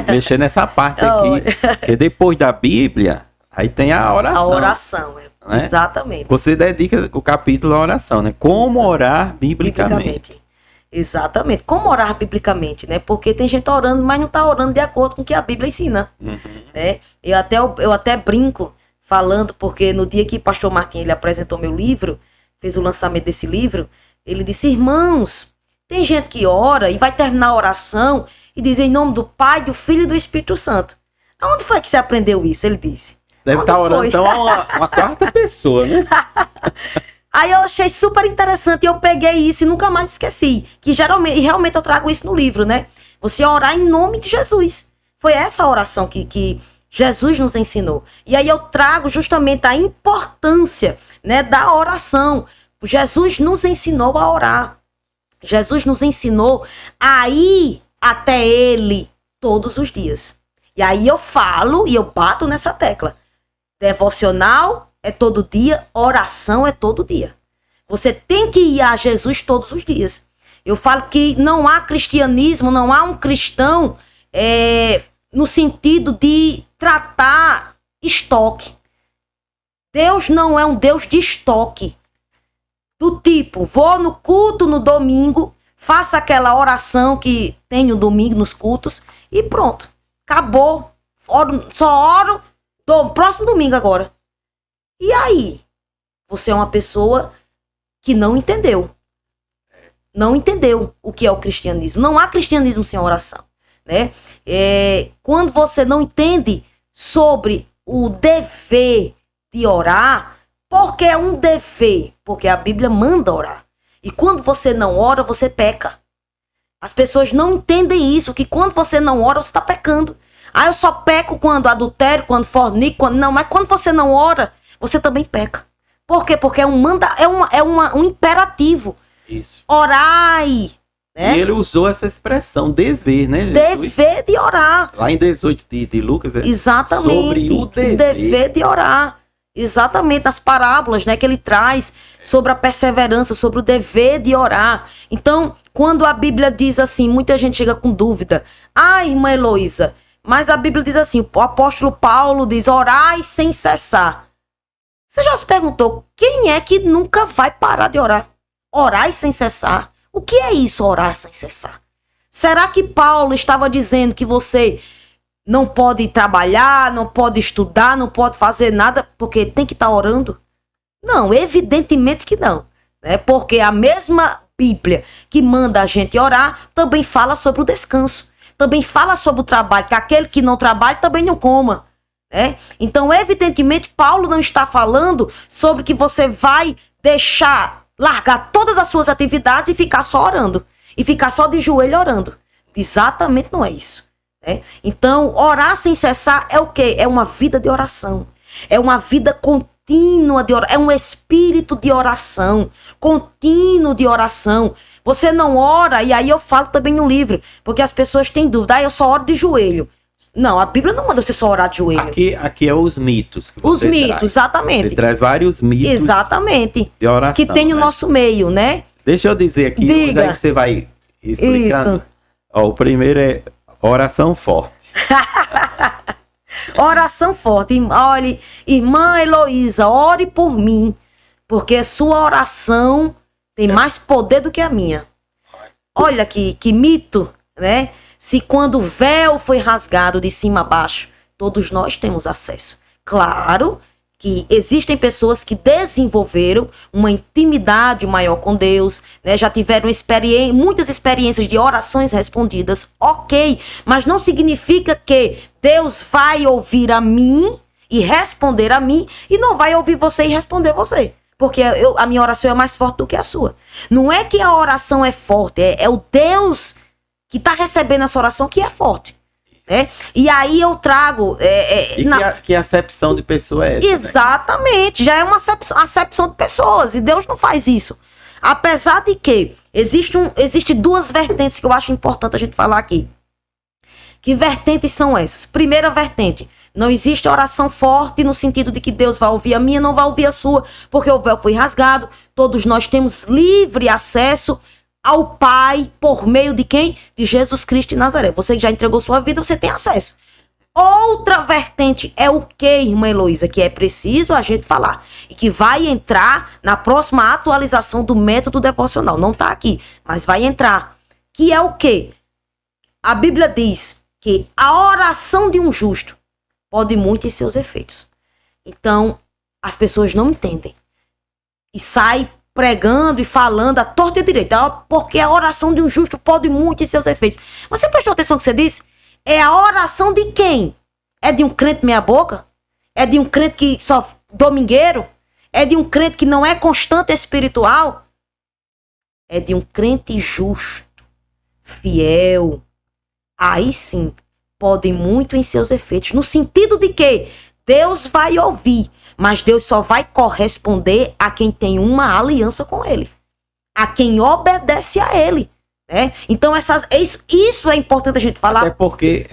A: mexer nessa parte aqui, porque depois da Bíblia, aí tem a oração.
B: A oração, né? Exatamente.
A: Você dedica o capítulo à oração, né? Como orar biblicamente.
B: Exatamente. Como orar biblicamente, né? Porque tem gente orando, mas não está orando de acordo com o que a Bíblia ensina. Né? Eu até brinco falando, porque no dia que o pastor Martim ele apresentou meu livro, fez o lançamento desse livro, ele disse, irmãos, tem gente que ora e vai terminar a oração e diz em nome do Pai, do Filho e do Espírito Santo. Aonde foi que você aprendeu isso? Ele disse.
A: Deve estar orando então a uma quarta pessoa, né?
B: Aí eu achei super interessante e eu peguei isso e nunca mais esqueci. Que realmente eu trago isso no livro, né? Você orar em nome de Jesus. Foi essa oração que Jesus nos ensinou. E aí eu trago justamente a importância, né, da oração. Jesus nos ensinou a orar. Jesus nos ensinou a ir até Ele todos os dias. E aí eu falo e eu bato nessa tecla. Devocional é todo dia, oração é todo dia. Você tem que ir a Jesus todos os dias. Eu falo que não há cristianismo, não há um cristão no sentido de tratar estoque. Deus não é um Deus de estoque. Do tipo, vou no culto no domingo, faço aquela oração que tem no domingo nos cultos e pronto. Acabou. Só oro do próximo domingo agora. E aí? Você é uma pessoa que não entendeu. Não entendeu o que é o cristianismo. Não há cristianismo sem oração. Né? Quando você não entende sobre o dever de orar, porque é um dever, porque a Bíblia manda orar. E quando você não ora, você peca. As pessoas não entendem isso, que quando você não ora, você está pecando. Eu só peco quando adultério, quando fornico, quando não. Mas quando você não ora, você também peca. Por quê? Porque é um imperativo.
A: Isso.
B: Orai. Né?
A: E ele usou essa expressão, dever, né, Jesus?
B: Dever de orar.
A: Lá em 18 de Lucas,
B: exatamente,
A: sobre o dever
B: de orar. Exatamente, as parábolas, né, que ele traz sobre a perseverança, sobre o dever de orar. Então, quando a Bíblia diz assim, muita gente chega com dúvida. Irmã Heloísa, mas a Bíblia diz assim, o apóstolo Paulo diz, orai sem cessar. Você já se perguntou, quem é que nunca vai parar de orar? Orai sem cessar. O que é isso, orar sem cessar? Será que Paulo estava dizendo que você não pode trabalhar, não pode estudar, não pode fazer nada porque tem que estar orando? Não, evidentemente que não. Né? Porque a mesma Bíblia que manda a gente orar também fala sobre o descanso. Também fala sobre o trabalho, que aquele que não trabalha também não coma. Né? Então, evidentemente, Paulo não está falando sobre que você vai largar todas as suas atividades e ficar só orando. E ficar só de joelho orando. Exatamente não é isso. Né? Então, orar sem cessar é o quê? É uma vida de oração. É uma vida contínua de oração. É um espírito de oração. Contínuo de oração. Você não ora, e aí eu falo também no livro, porque as pessoas têm dúvida. Eu só oro de joelho. Não, a Bíblia não manda você só orar de joelho.
A: Aqui é os mitos. Que você
B: os mitos,
A: traz.
B: Exatamente.
A: Você traz vários mitos.
B: Exatamente.
A: De oração.
B: Que tem no nosso meio, né?
A: Deixa eu dizer aqui,
B: Diga.
A: aí que você vai explicando.
B: Isso.
A: O primeiro é oração forte.
B: Oração forte. Olha, irmã Heloísa, ore por mim, porque sua oração tem mais poder do que a minha. Olha que mito, né? Se quando o véu foi rasgado de cima a baixo, todos nós temos acesso. Claro que existem pessoas que desenvolveram uma intimidade maior com Deus, né? Já tiveram muitas experiências de orações respondidas, ok, mas não significa que Deus vai ouvir a mim e responder a mim e não vai ouvir você e responder você, porque a minha oração é mais forte do que a sua. Não é que a oração é forte, é o Deus que está recebendo essa oração que é forte. Né? E aí eu trago...
A: que acepção de pessoa é essa?
B: Exatamente, né? Já é uma acepção de pessoas, e Deus não faz isso. Apesar de que existe duas vertentes que eu acho importante a gente falar aqui. Que vertentes são essas? Primeira vertente, não existe oração forte no sentido de que Deus vai ouvir a minha, não vai ouvir a sua, porque o véu foi rasgado, todos nós temos livre acesso ao Pai, por meio de quem? De Jesus Cristo de Nazaré. Você que já entregou sua vida, você tem acesso. Outra vertente é o que, irmã Heloísa, que é preciso a gente falar e que vai entrar na próxima atualização do método devocional. Não está aqui, mas vai entrar. Que é o que? A Bíblia diz que a oração de um justo pode muito em seus efeitos. Então, as pessoas não entendem. E saem pregando e falando à torta e à direita. Porque a oração de um justo pode muito em seus efeitos. Mas você prestou atenção no que você disse? É a oração de quem? É de um crente meia boca? É de um crente que só domingueiro? É de um crente que não é constante espiritual? É de um crente justo, fiel. Aí sim, podem muito em seus efeitos. No sentido de que Deus vai ouvir, mas Deus só vai corresponder a quem tem uma aliança com Ele. A quem obedece a Ele. Né? Então isso é importante a gente falar.
A: Até porque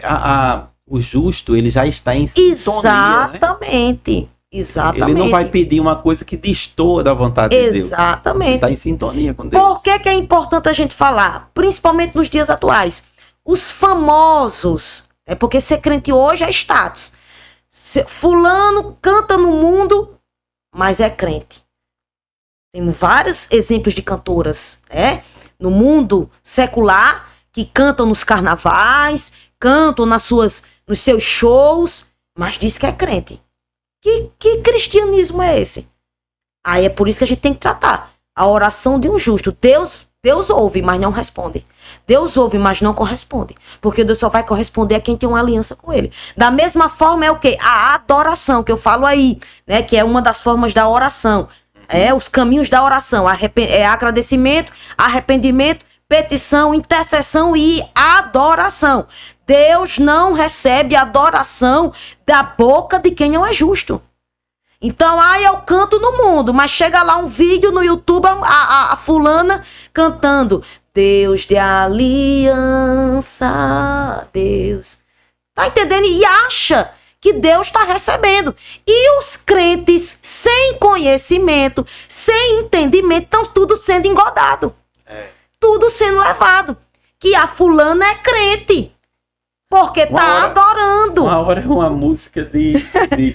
A: o justo, ele já está em sintonia.
B: Exatamente. Né? Exatamente.
A: Ele não vai pedir uma coisa que destoa da vontade de Deus.
B: Exatamente.
A: Ele está em sintonia com Deus.
B: Por que é importante a gente falar? Principalmente nos dias atuais. Os famosos. Porque ser crente hoje é status. Fulano canta no mundo, mas é crente. Temos vários exemplos de cantoras, né? No mundo secular, que cantam nos carnavais, cantam nos seus shows, mas diz que é crente. Que cristianismo é esse? Aí é por isso que a gente tem que tratar a oração de um justo. Deus ouve, mas não responde. Deus ouve, mas não corresponde. Porque Deus só vai corresponder a quem tem uma aliança com Ele. Da mesma forma é o quê? A adoração, que eu falo aí, né? Que é uma das formas da oração. Os caminhos da oração. É agradecimento, arrependimento, petição, intercessão e adoração. Deus não recebe adoração da boca de quem não é justo. Então, eu canto no mundo, mas chega lá um vídeo no YouTube, a fulana cantando Deus de aliança, Deus. Tá entendendo? E acha que Deus está recebendo. E os crentes, sem conhecimento, sem entendimento, estão tudo sendo engodado. Tudo sendo levado. Que a fulana é crente. Porque tá adorando.
A: Uma hora é uma música de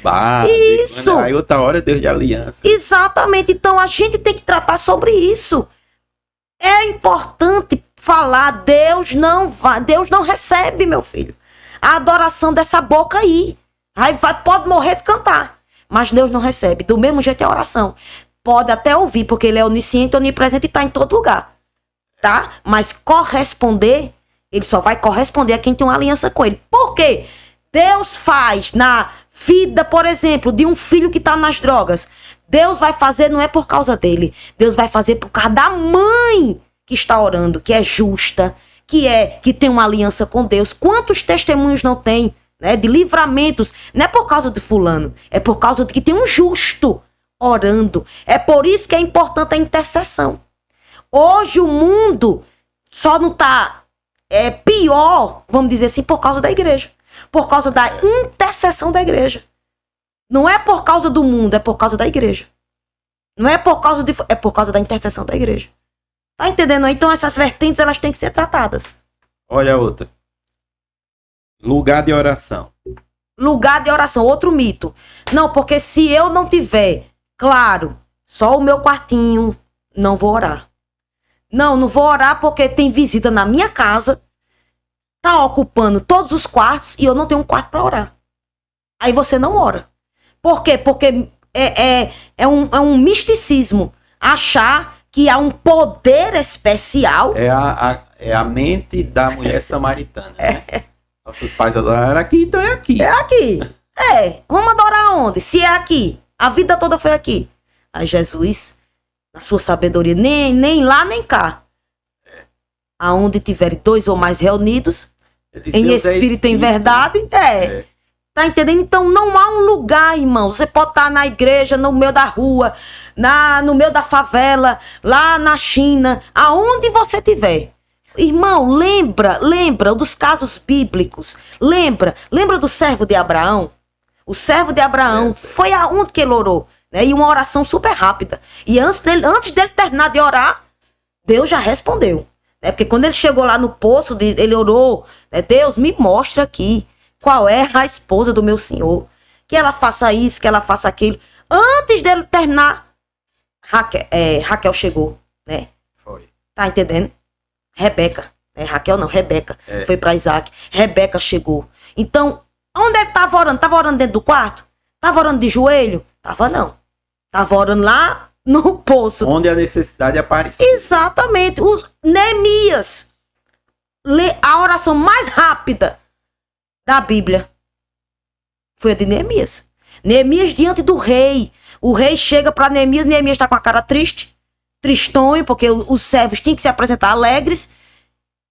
A: bar.
B: Isso.
A: Aí outra hora é Deus de aliança.
B: Exatamente. Então a gente tem que tratar sobre isso. É importante falar, Deus não recebe, meu filho, a adoração dessa boca aí. Pode morrer de cantar, mas Deus não recebe. Do mesmo jeito é a oração. Pode até ouvir, porque Ele é onisciente, onipresente e está em todo lugar. Tá? Mas corresponder, Ele só vai corresponder a quem tem uma aliança com Ele. Por quê? Deus faz na vida, por exemplo, de um filho que está nas drogas. Deus vai fazer, não é por causa dele. Deus vai fazer por causa da mãe que está orando, que é justa, que tem uma aliança com Deus. Quantos testemunhos não tem, né, de livramentos? Não é por causa de fulano, é por causa de que tem um justo orando. É por isso que é importante a intercessão. Hoje o mundo só não está pior, vamos dizer assim, por causa da igreja. Por causa da intercessão da igreja. Não é por causa do mundo, é por causa da igreja. Não é por causa é por causa da intercessão da igreja. Tá entendendo? Então essas vertentes, elas têm que ser tratadas.
A: Olha a outra. Lugar de oração.
B: Lugar de oração, outro mito. Não, porque se eu não tiver, claro, só o meu quartinho, não vou orar. Não vou orar porque tem visita na minha casa, tá ocupando todos os quartos e eu não tenho um quarto para orar. Aí você não ora. Por quê? Porque é um misticismo achar que há um poder especial.
A: É a mente da mulher samaritana, né? Nossos pais adoraram aqui, então é aqui.
B: É aqui. Vamos adorar onde? Se é aqui. A vida toda foi aqui. Aí Jesus, na sua sabedoria, nem lá nem cá. Aonde tiverem 2 ou mais reunidos, em espírito e em verdade, Tá entendendo? Então não há um lugar, irmão. Você pode estar na igreja, no meio da rua, no meio da favela, lá na China, aonde você estiver. Irmão, lembra dos casos bíblicos. Lembra do servo de Abraão. O servo de Abraão foi aonde que ele orou, né? E uma oração super rápida. E antes dele terminar de orar, Deus já respondeu. Né? Porque quando ele chegou lá no poço, ele orou, né? Deus, me mostra aqui. qual é a esposa do meu senhor. Que ela faça isso, que ela faça aquilo. Antes dele terminar, Raquel chegou, né?
A: Foi.
B: Tá entendendo? Rebeca. Raquel não, Rebeca. Foi pra Isaac. Rebeca chegou. Então, onde ele tava orando? Tava orando dentro do quarto? Tava orando de joelho? Tava não. Tava orando lá no poço.
A: Onde a necessidade apareceu.
B: Exatamente. Neemias. A oração mais rápida da Bíblia foi a de Neemias. Neemias diante do rei. O rei chega para Neemias. Neemias está com a cara triste. Tristonho, porque os servos tinham que se apresentar alegres.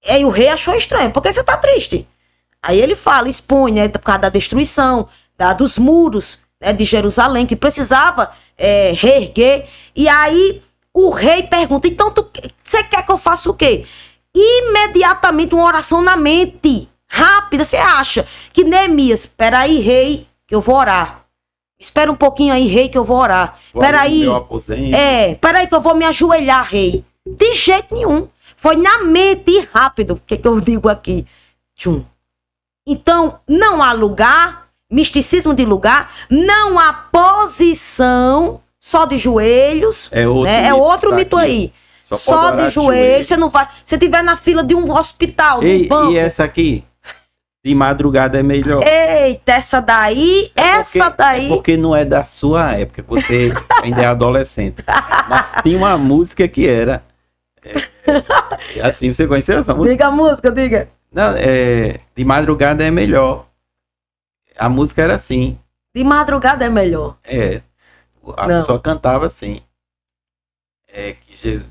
B: E aí o rei achou estranho. Por que você está triste? Aí ele fala, expõe, né? Por causa da destruição, dos muros, né, de Jerusalém, que precisava reerguer. E aí o rei pergunta, então você quer que eu faça o quê? Imediatamente uma oração na mente, rápida. Você acha que Neemias, espera aí, rei, que eu vou orar. Espera um pouquinho aí, rei, que eu vou orar. Espera aí. Espera aí que eu vou me ajoelhar, rei. De jeito nenhum. Foi na mente e rápido. O que eu digo aqui? Tchum. Então, não há lugar, misticismo de lugar, não há posição só de joelhos. É outro mito aí. Só de joelhos, você não vai. Se estiver na fila de um hospital, de um banco.
A: E essa aqui? De madrugada é melhor.
B: Eita, essa daí.
A: É porque não é da sua época, você ainda é adolescente. Mas tinha uma música que era. Assim, você conheceu essa música?
B: Diga a música, diga.
A: Não, de madrugada é melhor. A música era assim.
B: De madrugada é melhor.
A: A pessoa cantava assim. Que Jesus,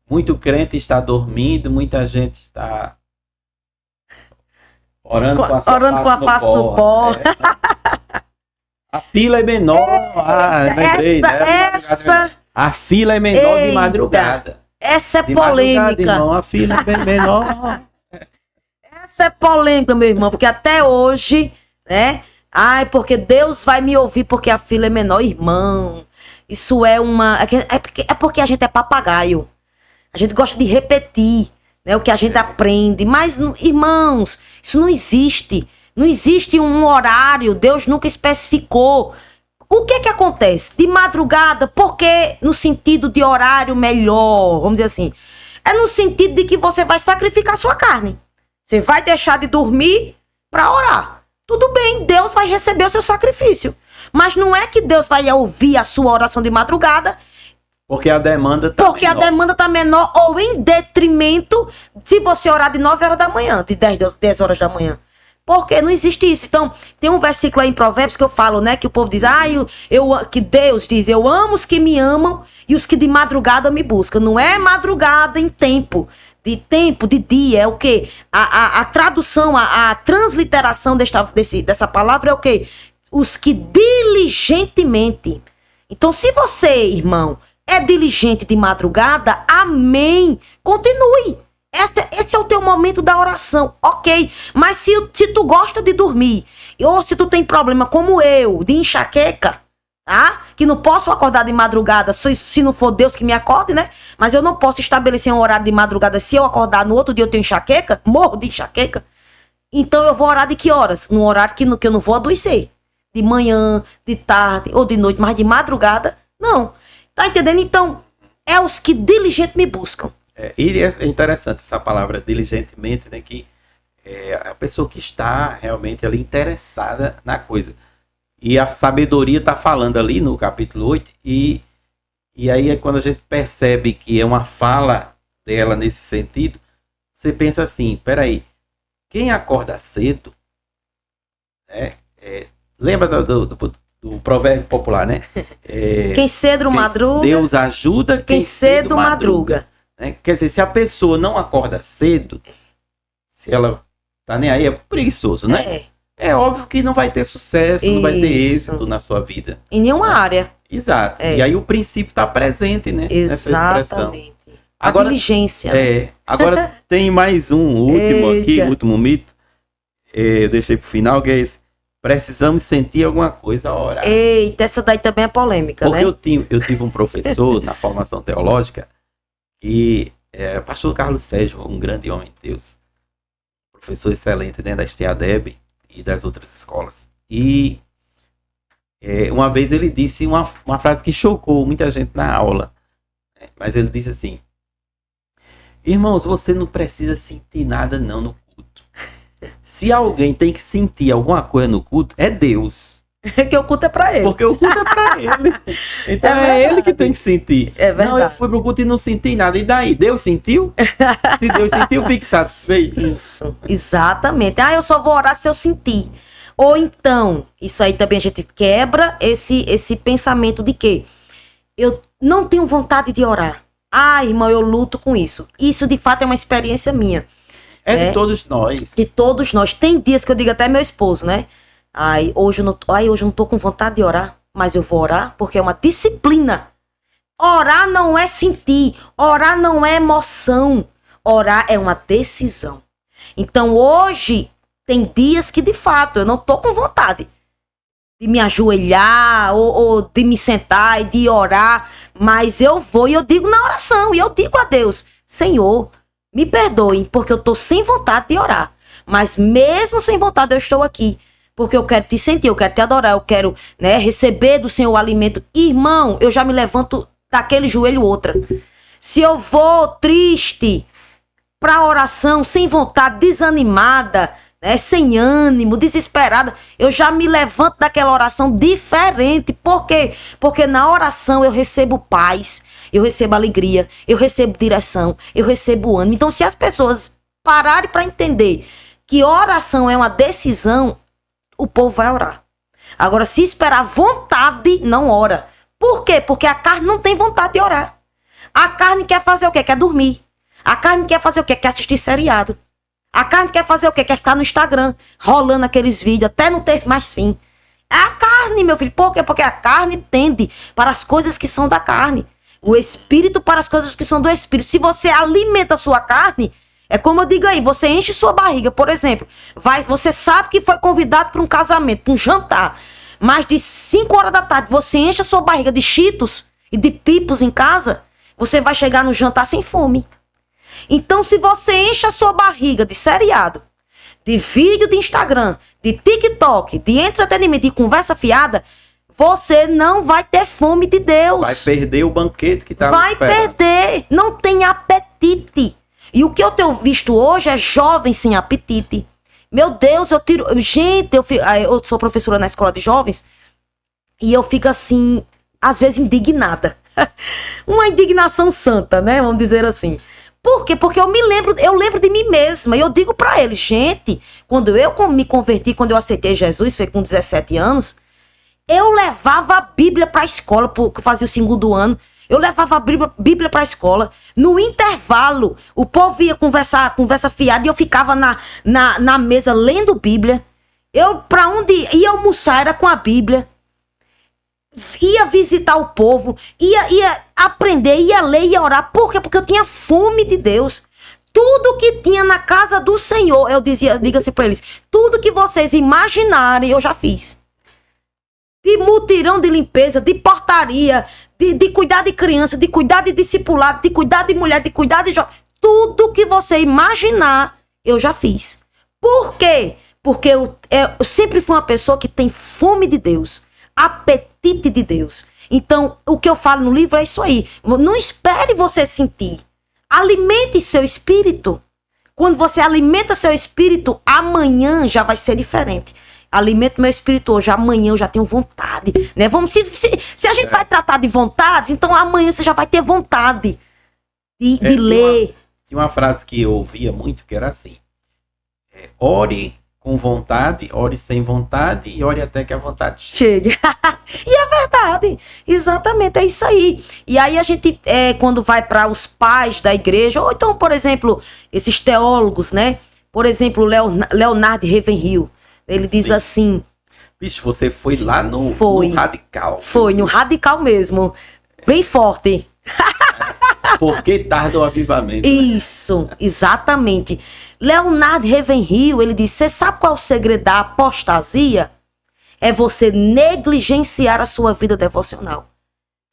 A: muito crente está dormindo, muita gente está orando com a face no pó. A fila é menor. Lembrei, a fila é menor de madrugada.
B: Essa é polêmica.
A: A fila é bem menor.
B: Essa é polêmica, meu irmão, porque até hoje, né? Ai, porque Deus vai me ouvir porque a fila é menor, irmão. Isso é uma... É porque a gente é papagaio. A gente gosta de repetir, né, o que a gente aprende. Mas, irmãos, isso não existe. Não existe um horário. Deus nunca especificou. O que acontece? De madrugada, porque no sentido de horário melhor, vamos dizer assim. É no sentido de que você vai sacrificar sua carne. Você vai deixar de dormir para orar. Tudo bem, Deus vai receber o seu sacrifício. Mas não é que Deus vai ouvir a sua oração de madrugada.
A: Porque a demanda está menor.
B: Porque a demanda está menor ou em detrimento se você orar de 9 horas da manhã, de 10 horas da manhã. Porque não existe isso. Então, tem um versículo aí em Provérbios que eu falo, né? Que o povo diz, que Deus diz, eu amo os que me amam e os que de madrugada me buscam. Não é madrugada em tempo, de dia, é o quê? A tradução, a transliteração dessa palavra é o quê? Os que diligentemente. Então, se você, irmão, é diligente de madrugada, amém. Continue. Esse é o teu momento da oração, ok. Mas se tu gosta de dormir, ou se tu tem problema como eu, de enxaqueca, tá? Que não posso acordar de madrugada, se não for Deus que me acorde, né? Mas eu não posso estabelecer um horário de madrugada. Se eu acordar no outro dia eu tenho enxaqueca, morro de enxaqueca. Então eu vou orar de que horas? Num horário que eu não vou adoecer. De manhã, de tarde ou de noite, mas de madrugada, não. Tá entendendo? Então, é os que diligentemente me buscam.
A: E é interessante essa palavra diligentemente, né? Que é a pessoa que está realmente ali interessada na coisa. E a sabedoria está falando ali no capítulo 8. E aí é quando a gente percebe que é uma fala dela nesse sentido, você pensa assim, peraí, quem acorda cedo, lembra do provérbio popular, né?
B: Quem cedo madruga.
A: Deus ajuda quem cedo madruga. Né? Quer dizer, se a pessoa não acorda cedo, se ela tá nem aí, é preguiçoso, né? É óbvio que não vai ter sucesso, não vai ter êxito na sua vida.
B: Em nenhuma área.
A: Exato. E aí o princípio está presente, né?
B: Exatamente.
A: Agora,
B: diligência.
A: Agora tem mais um último mito. Eu deixei pro final, que é esse. Precisamos sentir alguma coisa a orar.
B: Eita, essa daí também é polêmica,
A: porque
B: né?
A: Eu tive um professor na formação teológica que é pastor Carlos Sérgio, um grande homem de Deus. Professor excelente dentro da STADEB. e das outras escolas. E uma vez ele disse uma frase que chocou muita gente na aula. Mas ele disse assim: irmãos, você não precisa sentir nada não no culto. Se alguém tem que sentir alguma coisa no culto, é Deus.
B: Que o culto é pra ele.
A: Porque o culto é pra ele. Então é ele que tem que sentir.
B: É verdade.
A: Não, eu fui pro culto e não senti nada. E daí? Deus sentiu? Se Deus sentiu, fique satisfeito.
B: Isso, exatamente. Ah, eu só vou orar se eu sentir. Ou então, isso aí também a gente quebra esse pensamento de que eu não tenho vontade de orar. Ah, irmão, eu luto com isso. Isso, de fato, é uma experiência minha.
A: De todos nós.
B: De todos nós. Tem dias que eu digo até meu esposo, né? Hoje eu não tô com vontade de orar, mas eu vou orar porque é uma disciplina. Orar não é sentir. Orar não é emoção. Orar é uma decisão. Então, hoje, tem dias que, de fato, eu não tô com vontade de me ajoelhar ou de me sentar e de orar, mas eu vou e eu digo na oração, e eu digo a Deus: Senhor, me perdoe, porque eu tô sem vontade de orar, mas mesmo sem vontade eu estou aqui, porque eu quero te sentir, eu quero te adorar, eu quero, né, receber do Senhor o alimento. Irmão, eu já me levanto daquele joelho outra. Se eu vou triste pra oração, sem vontade, desanimada, sem ânimo, desesperada, eu já me levanto daquela oração diferente. Por quê? Porque na oração eu recebo paz, eu recebo alegria, eu recebo direção, eu recebo ânimo. Então, se as pessoas pararem para entender que oração é uma decisão, o povo vai orar. Agora, se esperar vontade, não ora. Por quê? Porque a carne não tem vontade de orar. A carne quer fazer o quê? Quer dormir. A carne quer fazer o quê? Quer assistir seriado. A carne quer fazer o quê? Quer ficar no Instagram, rolando aqueles vídeos, até não ter mais fim. É a carne, meu filho. Por quê? Porque a carne tende para as coisas que são da carne. O espírito para as coisas que são do espírito. Se você alimenta a sua carne, é como eu digo aí, você enche sua barriga, por exemplo. Você sabe que foi convidado para um casamento, para um jantar. Mais de 5 horas da tarde, você enche a sua barriga de Cheetos e de Pipos em casa, você vai chegar no jantar sem fome. Então, se você enche a sua barriga de seriado, de vídeo de Instagram, de TikTok, de entretenimento, de conversa fiada, você não vai ter fome de Deus.
A: Vai perder o banquete que está
B: Vai perder. Não tem apetite. E o que eu tenho visto hoje é jovens sem apetite. Meu Deus, eu tiro... Gente, eu sou professora na escola de jovens e eu fico assim, às vezes indignada. Uma indignação santa, né? Vamos dizer assim. Por quê? Porque eu lembro de mim mesma. E eu digo pra eles, gente, quando eu me converti, quando eu aceitei Jesus, foi com 17 anos, eu levava a Bíblia pra escola, porque eu fazia o 2º ano. Eu levava a Bíblia pra escola. No intervalo, o povo ia conversa fiada, e eu ficava na mesa lendo Bíblia. Eu, pra onde ia almoçar, era com a Bíblia. Ia visitar o povo, ia aprender, ia ler, ia orar. Por quê? Porque eu tinha fome de Deus. Tudo que tinha na casa do Senhor, eu diga-se pra eles, tudo que vocês imaginarem, eu já fiz. De mutirão de limpeza, de portaria, de cuidar de criança, de cuidar de discipulado, de cuidar de mulher, de cuidar de jovem. Tudo que você imaginar, eu já fiz. Por quê? Porque eu sempre fui uma pessoa que tem fome de Deus, apetite de Deus. Então, o que eu falo no livro é isso aí. Não espere você sentir. Alimente seu espírito. Quando você alimenta seu espírito, amanhã já vai ser diferente. Alimento meu espírito hoje, amanhã eu já tenho vontade, né? Se a gente vai tratar de vontade, então amanhã você já vai ter vontade de ler.
A: Tinha uma frase que eu ouvia muito, que era assim: ore com vontade, ore sem vontade e ore até que a vontade
B: chegue. E é verdade, exatamente, é isso aí. E aí a gente, quando vai para os pais da igreja, ou então, por exemplo, esses teólogos, né? Por exemplo, Leonard Ravenhill. Ele diz assim...
A: Bicho, você foi lá no radical.
B: Foi, no radical mesmo. Bem forte.
A: Por que tarda o avivamento?
B: Isso, exatamente. Leonard Ravenhill, ele diz, você sabe qual é o segredo da apostasia? É você negligenciar a sua vida devocional.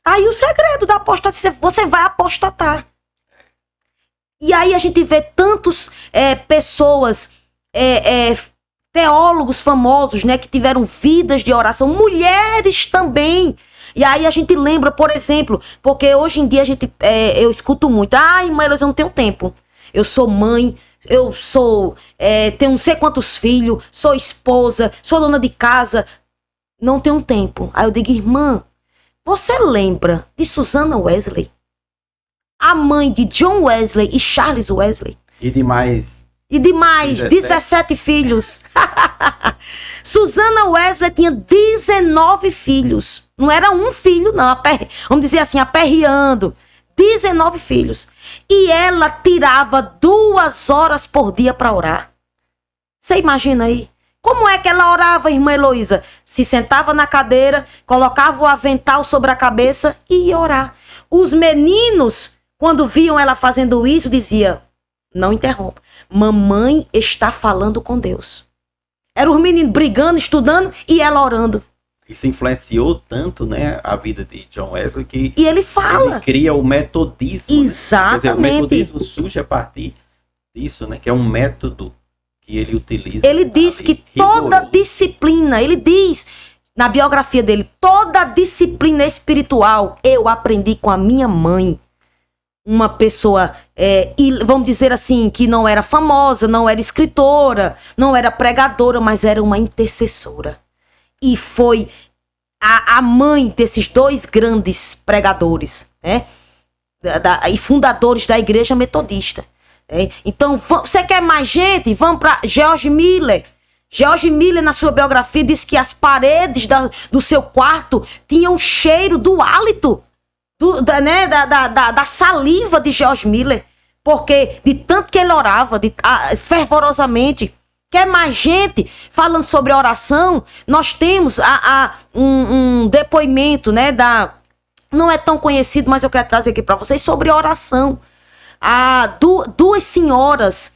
B: Aí o segredo da apostasia, você vai apostatar. E aí a gente vê tantas pessoas teólogos famosos, né, que tiveram vidas de oração, mulheres também. E aí a gente lembra, por exemplo, porque hoje em dia eu escuto muito, irmã Heloísa, eu não tenho tempo. Eu sou mãe, tenho não sei quantos filhos, sou esposa, sou dona de casa, não tenho tempo. Aí eu digo, irmã, você lembra de Susana Wesley? A mãe de John Wesley e Charles Wesley?
A: E de mais
B: 17 filhos. Susana Wesley tinha 19 filhos. Não era um filho, não. Vamos dizer assim, aperreando. 19 filhos. E ela tirava 2 horas por dia para orar. Você imagina aí? Como é que ela orava, irmã Heloísa? Se sentava na cadeira, colocava o avental sobre a cabeça e ia orar. Os meninos, quando viam ela fazendo isso, diziam, não interrompa. Mamãe está falando com Deus. Eram os meninos brigando, estudando e ela orando.
A: Isso influenciou tanto, né, a vida de John Wesley que
B: e ele fala.
A: Ele cria o metodismo.
B: Exatamente.
A: Quer dizer, o metodismo surge a partir disso, né, que é um método que ele utiliza.
B: Ele diz que toda disciplina, ele diz na biografia dele, toda disciplina espiritual eu aprendi com a minha mãe. Uma pessoa, vamos dizer assim, que não era famosa, não era escritora, não era pregadora, mas era uma intercessora. E foi a mãe desses 2 grandes pregadores, né? E fundadores da igreja metodista. Então, você quer mais gente? Vamos para George Miller. George Miller, na sua biografia, diz que as paredes do seu quarto tinham cheiro do hálito, da saliva de George Miller. Porque de tanto que ele orava, fervorosamente. Quer mais gente? Falando sobre oração, nós temos um depoimento, né, não é tão conhecido, mas eu quero trazer aqui para vocês, sobre oração. Duas senhoras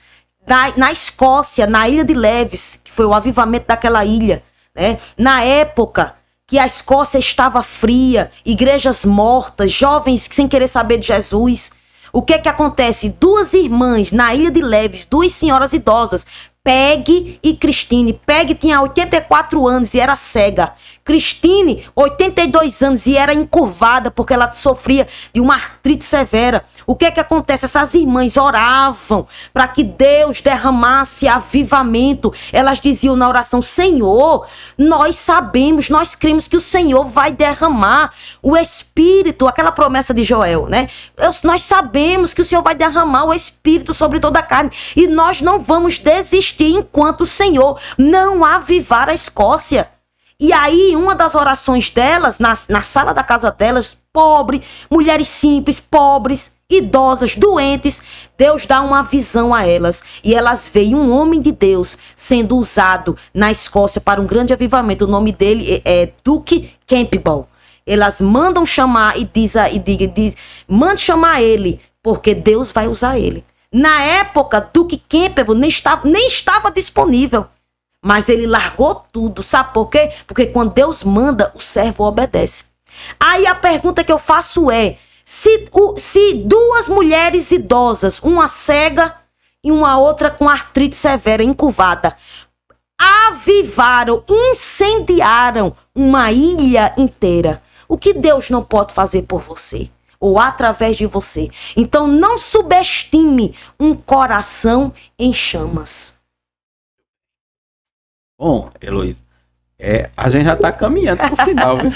B: na Escócia, na Ilha de Leves, que foi o avivamento daquela ilha, né? Na época que a Escócia estava fria, igrejas mortas, jovens sem querer saber de Jesus. O que acontece? 2 irmãs na Ilha de Leves, 2 senhoras idosas, Peg e Christine. Peg tinha 84 anos e era cega. Christine, 82 anos e era encurvada porque ela sofria de uma artrite severa. O que acontece? Essas irmãs oravam para que Deus derramasse avivamento. Elas diziam na oração, Senhor, nós sabemos, nós cremos que o Senhor vai derramar o Espírito, aquela promessa de Joel, né? Nós sabemos que o Senhor vai derramar o Espírito sobre toda a carne e nós não vamos desistir enquanto o Senhor não avivar a Escócia. E aí, uma das orações delas, na sala da casa delas, pobre, mulheres simples, pobres, idosas, doentes, Deus dá uma visão a elas. E elas veem um homem de Deus sendo usado na Escócia para um grande avivamento. O nome dele é Duke Campbell. Elas mandam chamar e diz mande chamar ele, porque Deus vai usar ele. Na época, Duke Campbell nem estava disponível. Mas ele largou tudo. Sabe por quê? Porque quando Deus manda, o servo obedece. Aí a pergunta que eu faço é, se 2 mulheres idosas, uma cega e uma outra com artrite severa, encurvada, avivaram, incendiaram uma ilha inteira, o que Deus não pode fazer por você? Ou através de você? Então não subestime um coração em chamas.
A: Bom, Heloísa, a gente já está caminhando para o final, viu?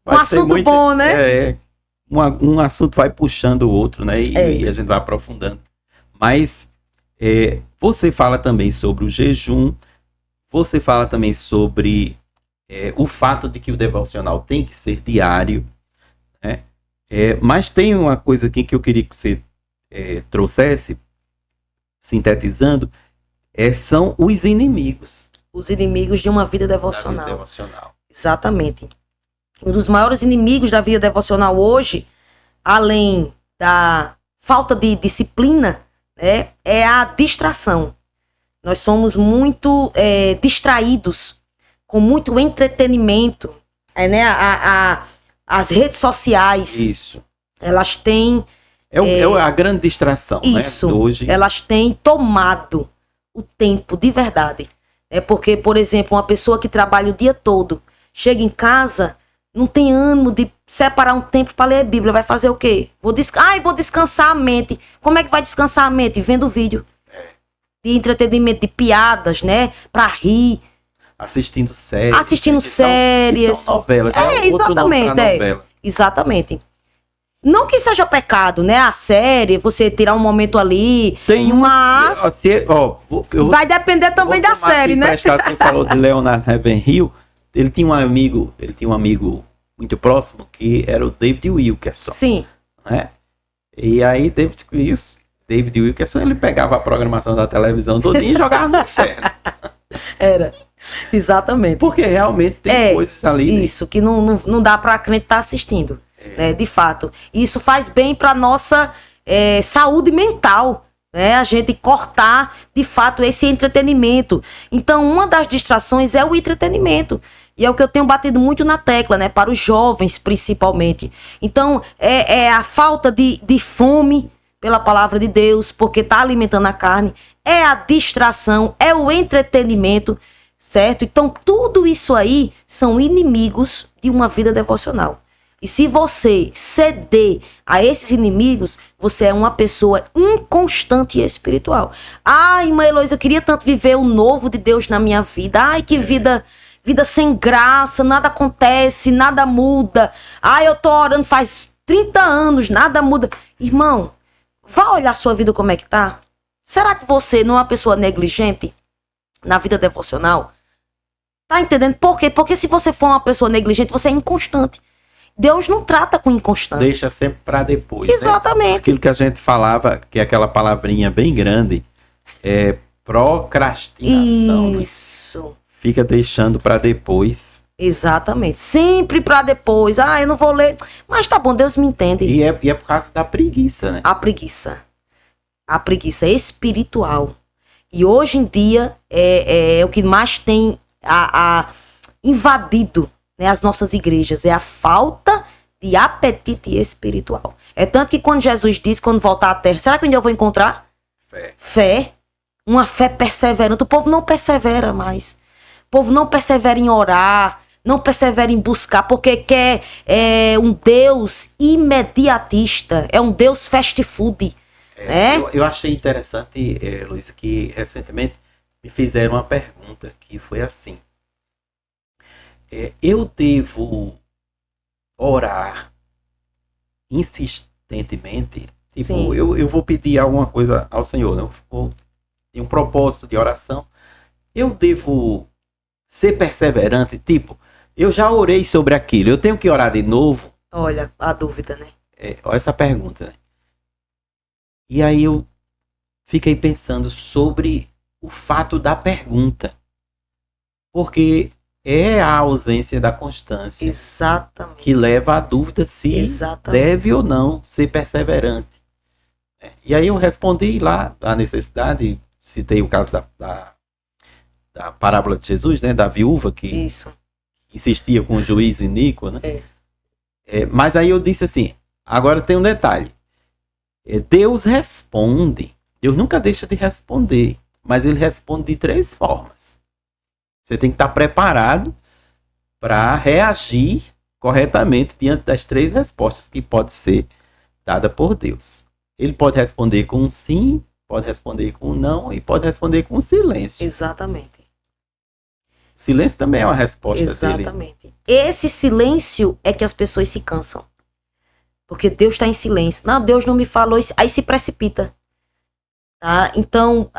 B: Um assunto bom, né?
A: Um assunto vai puxando o outro, né? E a gente vai aprofundando. Mas você fala também sobre o jejum, você fala também sobre o fato de que o devocional tem que ser diário, né? Mas tem uma coisa aqui que eu queria que você trouxesse, sintetizando, são os inimigos.
B: Os inimigos de uma vida devocional. Exatamente. Um dos maiores inimigos da vida devocional hoje, além da falta de disciplina, né, é a distração. Nós somos muito distraídos, com muito entretenimento, né, as redes sociais.
A: Isso.
B: Elas têm...
A: É a grande distração,
B: isso,
A: né? Hoje.
B: Elas têm tomado o tempo de verdade. É porque, por exemplo, uma pessoa que trabalha o dia todo, chega em casa, não tem ânimo de separar um tempo para ler a Bíblia. Vai fazer o quê? Vou descansar a mente. Como é que vai descansar a mente? Vendo vídeo. De entretenimento, de piadas, né? Para rir.
A: Assistindo séries.
B: séries.
A: São novelas.
B: Exatamente. Exatamente. Não que seja pecado, né? A série, você tirar um momento ali. Mas vai depender também da série, né?
A: Você falou de Leonard Ravenhill. Ele tinha um amigo muito próximo que era o David Wilkerson.
B: Sim.
A: Né? E aí, David Wilkerson, ele pegava a programação da televisão todinha e jogava no inferno.
B: Era. Exatamente.
A: Porque realmente tem coisas ali.
B: Isso, que não dá pra crente estar assistindo. Né? De fato. Isso faz bem pra nossa saúde mental. Né? A gente cortar, de fato, esse entretenimento. Então, uma das distrações é o entretenimento. E é o que eu tenho batido muito na tecla, né? Para os jovens, principalmente. Então, é a falta de fome pela palavra de Deus, porque está alimentando a carne. É a distração, é o entretenimento, certo? Então, tudo isso aí são inimigos de uma vida devocional. E se você ceder a esses inimigos, você é uma pessoa inconstante e espiritual. Ai, irmã Heloísa, eu queria tanto viver o novo de Deus na minha vida. Ai, que vida sem graça, nada acontece, nada muda. Ai, eu tô orando faz 30 anos, nada muda. Irmão, vá olhar sua vida como é que tá. Será que você não é uma pessoa negligente na vida devocional? Tá entendendo? Por quê? Porque se você for uma pessoa negligente, você é inconstante. Deus não trata com inconstante.
A: Deixa sempre para depois.
B: Exatamente.
A: Né? Aquilo que a gente falava, que é aquela palavrinha bem grande, é procrastinação.
B: Isso.
A: Né? Fica deixando para depois.
B: Exatamente. Sempre para depois. Eu não vou ler. Mas tá bom, Deus me entende.
A: E é por causa da preguiça, né?
B: A preguiça espiritual. E hoje em dia é o que mais tem invadido, né, as nossas igrejas. É a falta de apetite espiritual. É tanto que quando Jesus disse, quando voltar à terra, será que um dia eu vou encontrar? Fé. Uma fé perseverante. O povo não persevera mais. O povo não persevera em orar, não persevera em buscar, porque quer um Deus imediatista, é um Deus fast food. Né?
A: Eu achei interessante, Luísa, que recentemente me fizeram uma pergunta que foi assim. Eu devo orar insistentemente? Tipo, eu vou pedir alguma coisa ao Senhor, né? Tem um propósito de oração. Eu devo ser perseverante? Tipo, eu já orei sobre aquilo, eu tenho que orar de novo?
B: Olha, a dúvida, né?
A: Olha essa pergunta, né? E aí eu fiquei pensando sobre o fato da pergunta. Porque é a ausência da constância.
B: Exatamente.
A: Que leva à dúvida se deve ou não ser perseverante. E aí eu respondi lá a necessidade, citei o caso da parábola de Jesus, né? Da viúva que insistia com o juiz iníquo, né? Mas aí eu disse assim, agora tem um detalhe. Deus responde. Deus nunca deixa de responder. Mas ele responde de 3 formas. Você tem que estar preparado para reagir corretamente diante das 3 respostas que pode ser dada por Deus. Ele pode responder com um sim, pode responder com um não e pode responder com um silêncio.
B: Exatamente.
A: O silêncio também é uma resposta dele.
B: Exatamente. Esse silêncio é que as pessoas se cansam. Porque Deus está em silêncio. Não, Deus não me falou isso. Aí se precipita. Tá? Então,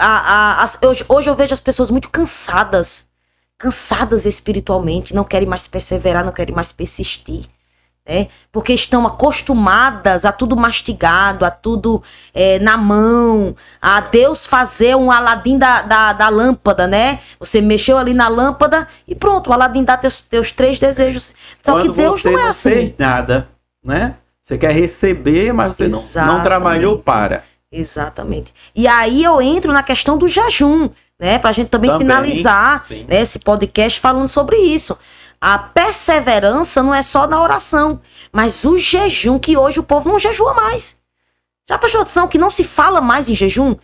B: hoje eu vejo as pessoas muito cansadas espiritualmente, não querem mais perseverar, não querem mais persistir, né? Porque estão acostumadas a tudo mastigado, a tudo na mão, a Deus fazer um Aladim da lâmpada, né? Você mexeu ali na lâmpada e pronto, o Aladim dá teus 3 desejos. Só
A: quando
B: que Deus não é assim.
A: Você não fez nada, né? Você quer receber, mas você não trabalhou para.
B: Exatamente. E aí eu entro na questão do jejum, né? Pra gente também finalizar, né, esse podcast falando sobre isso. A perseverança não é só na oração, mas o jejum, que hoje o povo não jejua mais. Já prestou atenção que não se fala mais em jejum?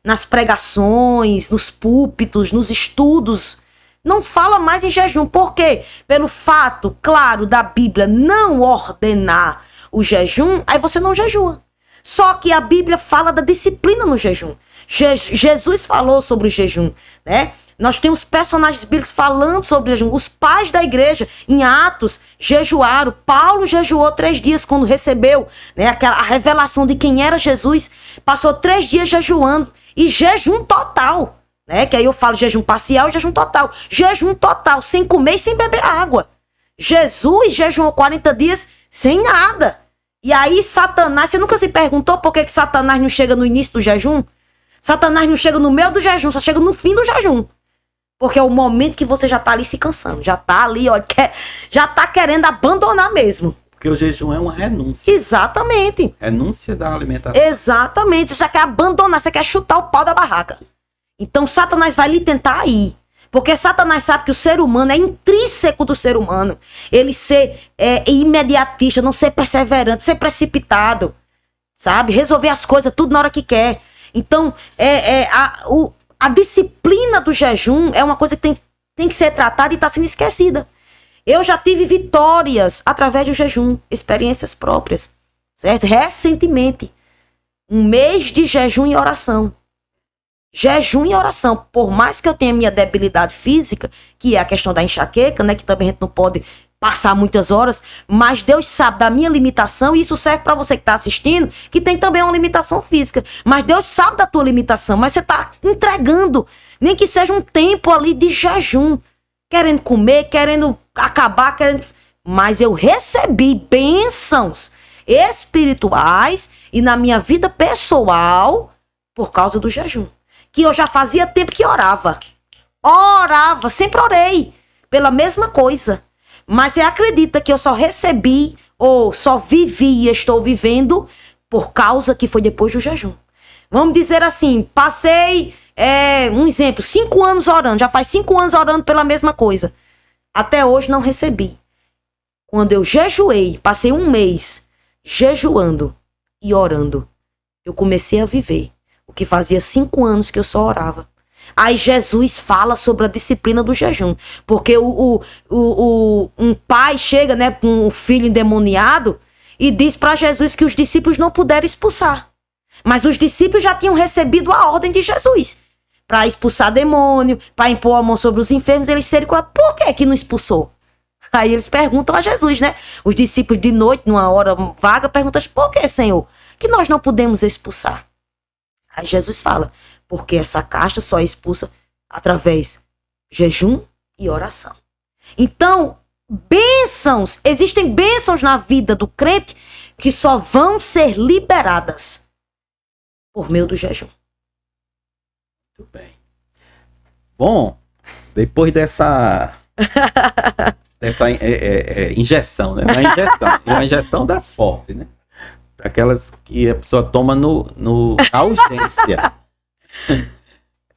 B: nas pregações, nos púlpitos, nos estudos, não fala mais em jejum. Por quê? Pelo fato, claro, da Bíblia não ordenar o jejum, aí você não jejua. Só que a Bíblia fala da disciplina no jejum. Jesus falou sobre o jejum, né? Nós temos personagens bíblicos falando sobre o jejum. Os pais da igreja, em Atos, jejuaram. Paulo jejuou 3 dias quando recebeu, né, a revelação de quem era Jesus. Passou 3 dias jejuando. E jejum total, né? Que aí eu falo jejum parcial e jejum total. Jejum total, sem comer e sem beber água. Jesus jejuou 40 dias sem nada. E aí Satanás, você nunca se perguntou por que Satanás não chega no início do jejum? Satanás não chega no meio do jejum, só chega no fim do jejum. Porque é o momento que você já tá ali se cansando. Já tá ali, ó, já tá querendo abandonar mesmo.
A: Porque o jejum é uma renúncia.
B: Exatamente.
A: Renúncia da alimentação.
B: Exatamente. Você já quer abandonar, você quer chutar o pau da barraca. Então Satanás vai lhe tentar aí. Porque Satanás sabe que o ser humano é intrínseco do ser humano. Ele ser imediatista, não ser perseverante, ser precipitado. Sabe? Resolver as coisas tudo na hora que quer. Então, a disciplina do jejum é uma coisa que tem que ser tratada e está sendo esquecida. Eu já tive vitórias através do jejum, experiências próprias, certo? Recentemente, 1 mês de jejum e oração. Jejum e oração. Por mais que eu tenha minha debilidade física, que é a questão da enxaqueca, né? Que também a gente não pode passar muitas horas, mas Deus sabe da minha limitação, e isso serve para você que está assistindo, que tem também uma limitação física. Mas Deus sabe da tua limitação, mas você está entregando, nem que seja um tempo ali de jejum, querendo comer, querendo acabar, mas eu recebi bênçãos espirituais e na minha vida pessoal por causa do jejum. Que eu já fazia tempo que orava. Orava, sempre orei pela mesma coisa. Mas você acredita que eu só recebi ou só vivi e estou vivendo por causa que foi depois do jejum? Vamos dizer assim, passei, um exemplo, 5 anos orando, já faz 5 anos orando pela mesma coisa. Até hoje não recebi. Quando eu jejuei, passei 1 mês jejuando e orando, eu comecei a viver o que fazia 5 anos que eu só orava. Aí Jesus fala sobre a disciplina do jejum. Porque um pai chega, né, com um filho endemoniado e diz para Jesus que os discípulos não puderam expulsar. Mas os discípulos já tinham recebido a ordem de Jesus para expulsar demônio, para impor a mão sobre os enfermos, eles serem curados. Por que não expulsou? Aí eles perguntam a Jesus, né? Os discípulos de noite, numa hora vaga, perguntam: por que, Senhor, que nós não podemos expulsar? Aí Jesus fala: porque essa casta só é expulsa através de jejum e oração. Então, bênçãos, existem bênçãos na vida do crente que só vão ser liberadas por meio do jejum.
A: Muito bem. Bom, depois dessa injeção, né? Uma injeção das fortes, né? Aquelas que a pessoa toma na urgência.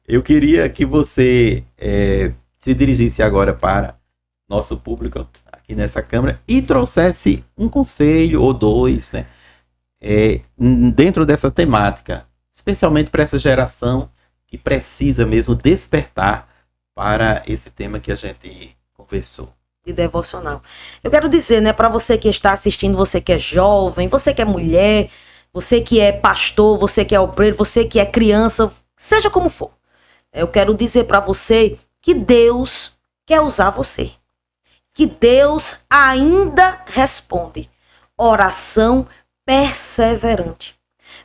A: Eu queria que você se dirigisse agora para nosso público aqui nessa câmera e trouxesse um conselho ou 2, né? Dentro dessa temática, especialmente para essa geração que precisa mesmo despertar para esse tema que a gente conversou.
B: De devocional. Eu quero dizer, né, para você que está assistindo, você que é jovem, você que é mulher, você que é pastor, você que é obreiro, você que é criança, seja como for. Eu quero dizer para você que Deus quer usar você. Que Deus ainda responde. Oração perseverante.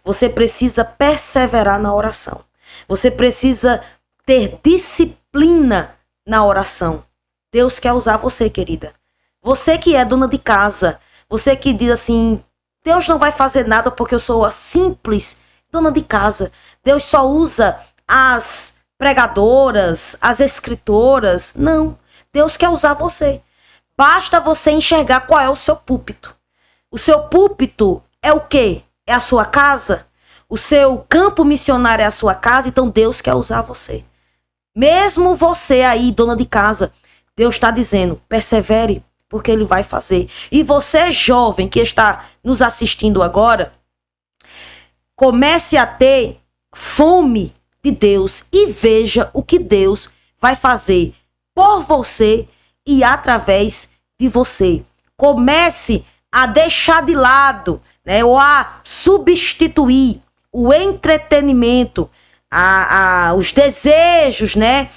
B: Você precisa perseverar na oração. Você precisa ter disciplina na oração. Deus quer usar você, querida. Você que é dona de casa. Você que diz assim: Deus não vai fazer nada porque eu sou a simples dona de casa. Deus só usa as pregadoras, as escritoras. Não. Deus quer usar você. Basta você enxergar qual é o seu púlpito. O seu púlpito é o quê? É a sua casa? O seu campo missionário é a sua casa? Então Deus quer usar você. Mesmo você aí, dona de casa, Deus está dizendo: persevere, porque Ele vai fazer. E você, jovem, que está nos assistindo agora, comece a ter fome de Deus e veja o que Deus vai fazer por você e através de você. Comece a deixar de lado, né, ou a substituir o entretenimento, os desejos, né,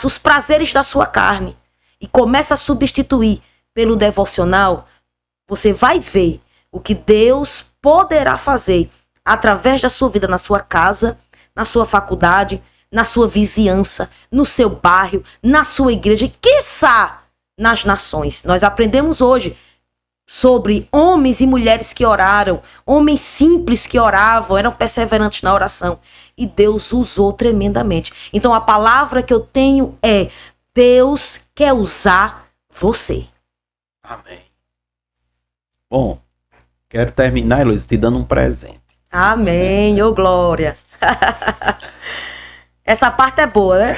B: os prazeres da sua carne, e comece a substituir pelo devocional. Você vai ver o que Deus poderá fazer através da sua vida, na sua casa, na sua faculdade, na sua vizinhança, no seu bairro, na sua igreja, e quiçá nas nações. Nós aprendemos hoje sobre homens e mulheres que oraram, homens simples que oravam, eram perseverantes na oração, e Deus usou tremendamente. Então a palavra que eu tenho é: Deus quer usar você.
A: Amém. Bom, quero terminar, Heloísa, te dando um presente.
B: Amém, ô glória. Essa parte é boa, né?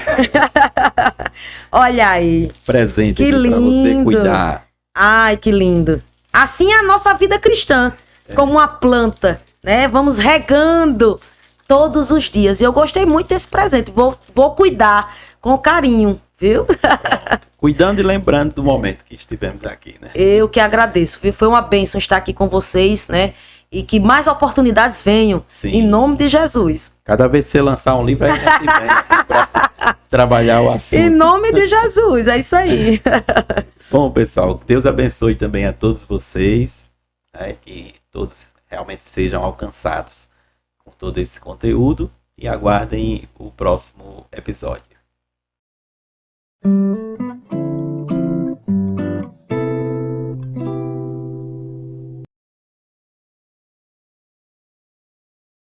B: Olha aí.
A: Presente
B: que lindo.
A: Para você cuidar.
B: Ai, que lindo. Assim é a nossa vida cristã, como uma planta, né? Vamos regando todos os dias. E eu gostei muito desse presente. Vou cuidar com carinho, viu?
A: Cuidando e lembrando do momento que estivemos aqui, né?
B: Eu que agradeço, viu? Foi uma bênção estar aqui com vocês, né? E que mais oportunidades venham. Sim. Em nome de Jesus.
A: Cada vez que você lançar um livro, a gente vem aqui para trabalhar o assunto.
B: Em nome de Jesus, é isso aí.
A: Bom, pessoal, Deus abençoe também a todos vocês, né, que todos realmente sejam alcançados com todo esse conteúdo, e aguardem o próximo episódio.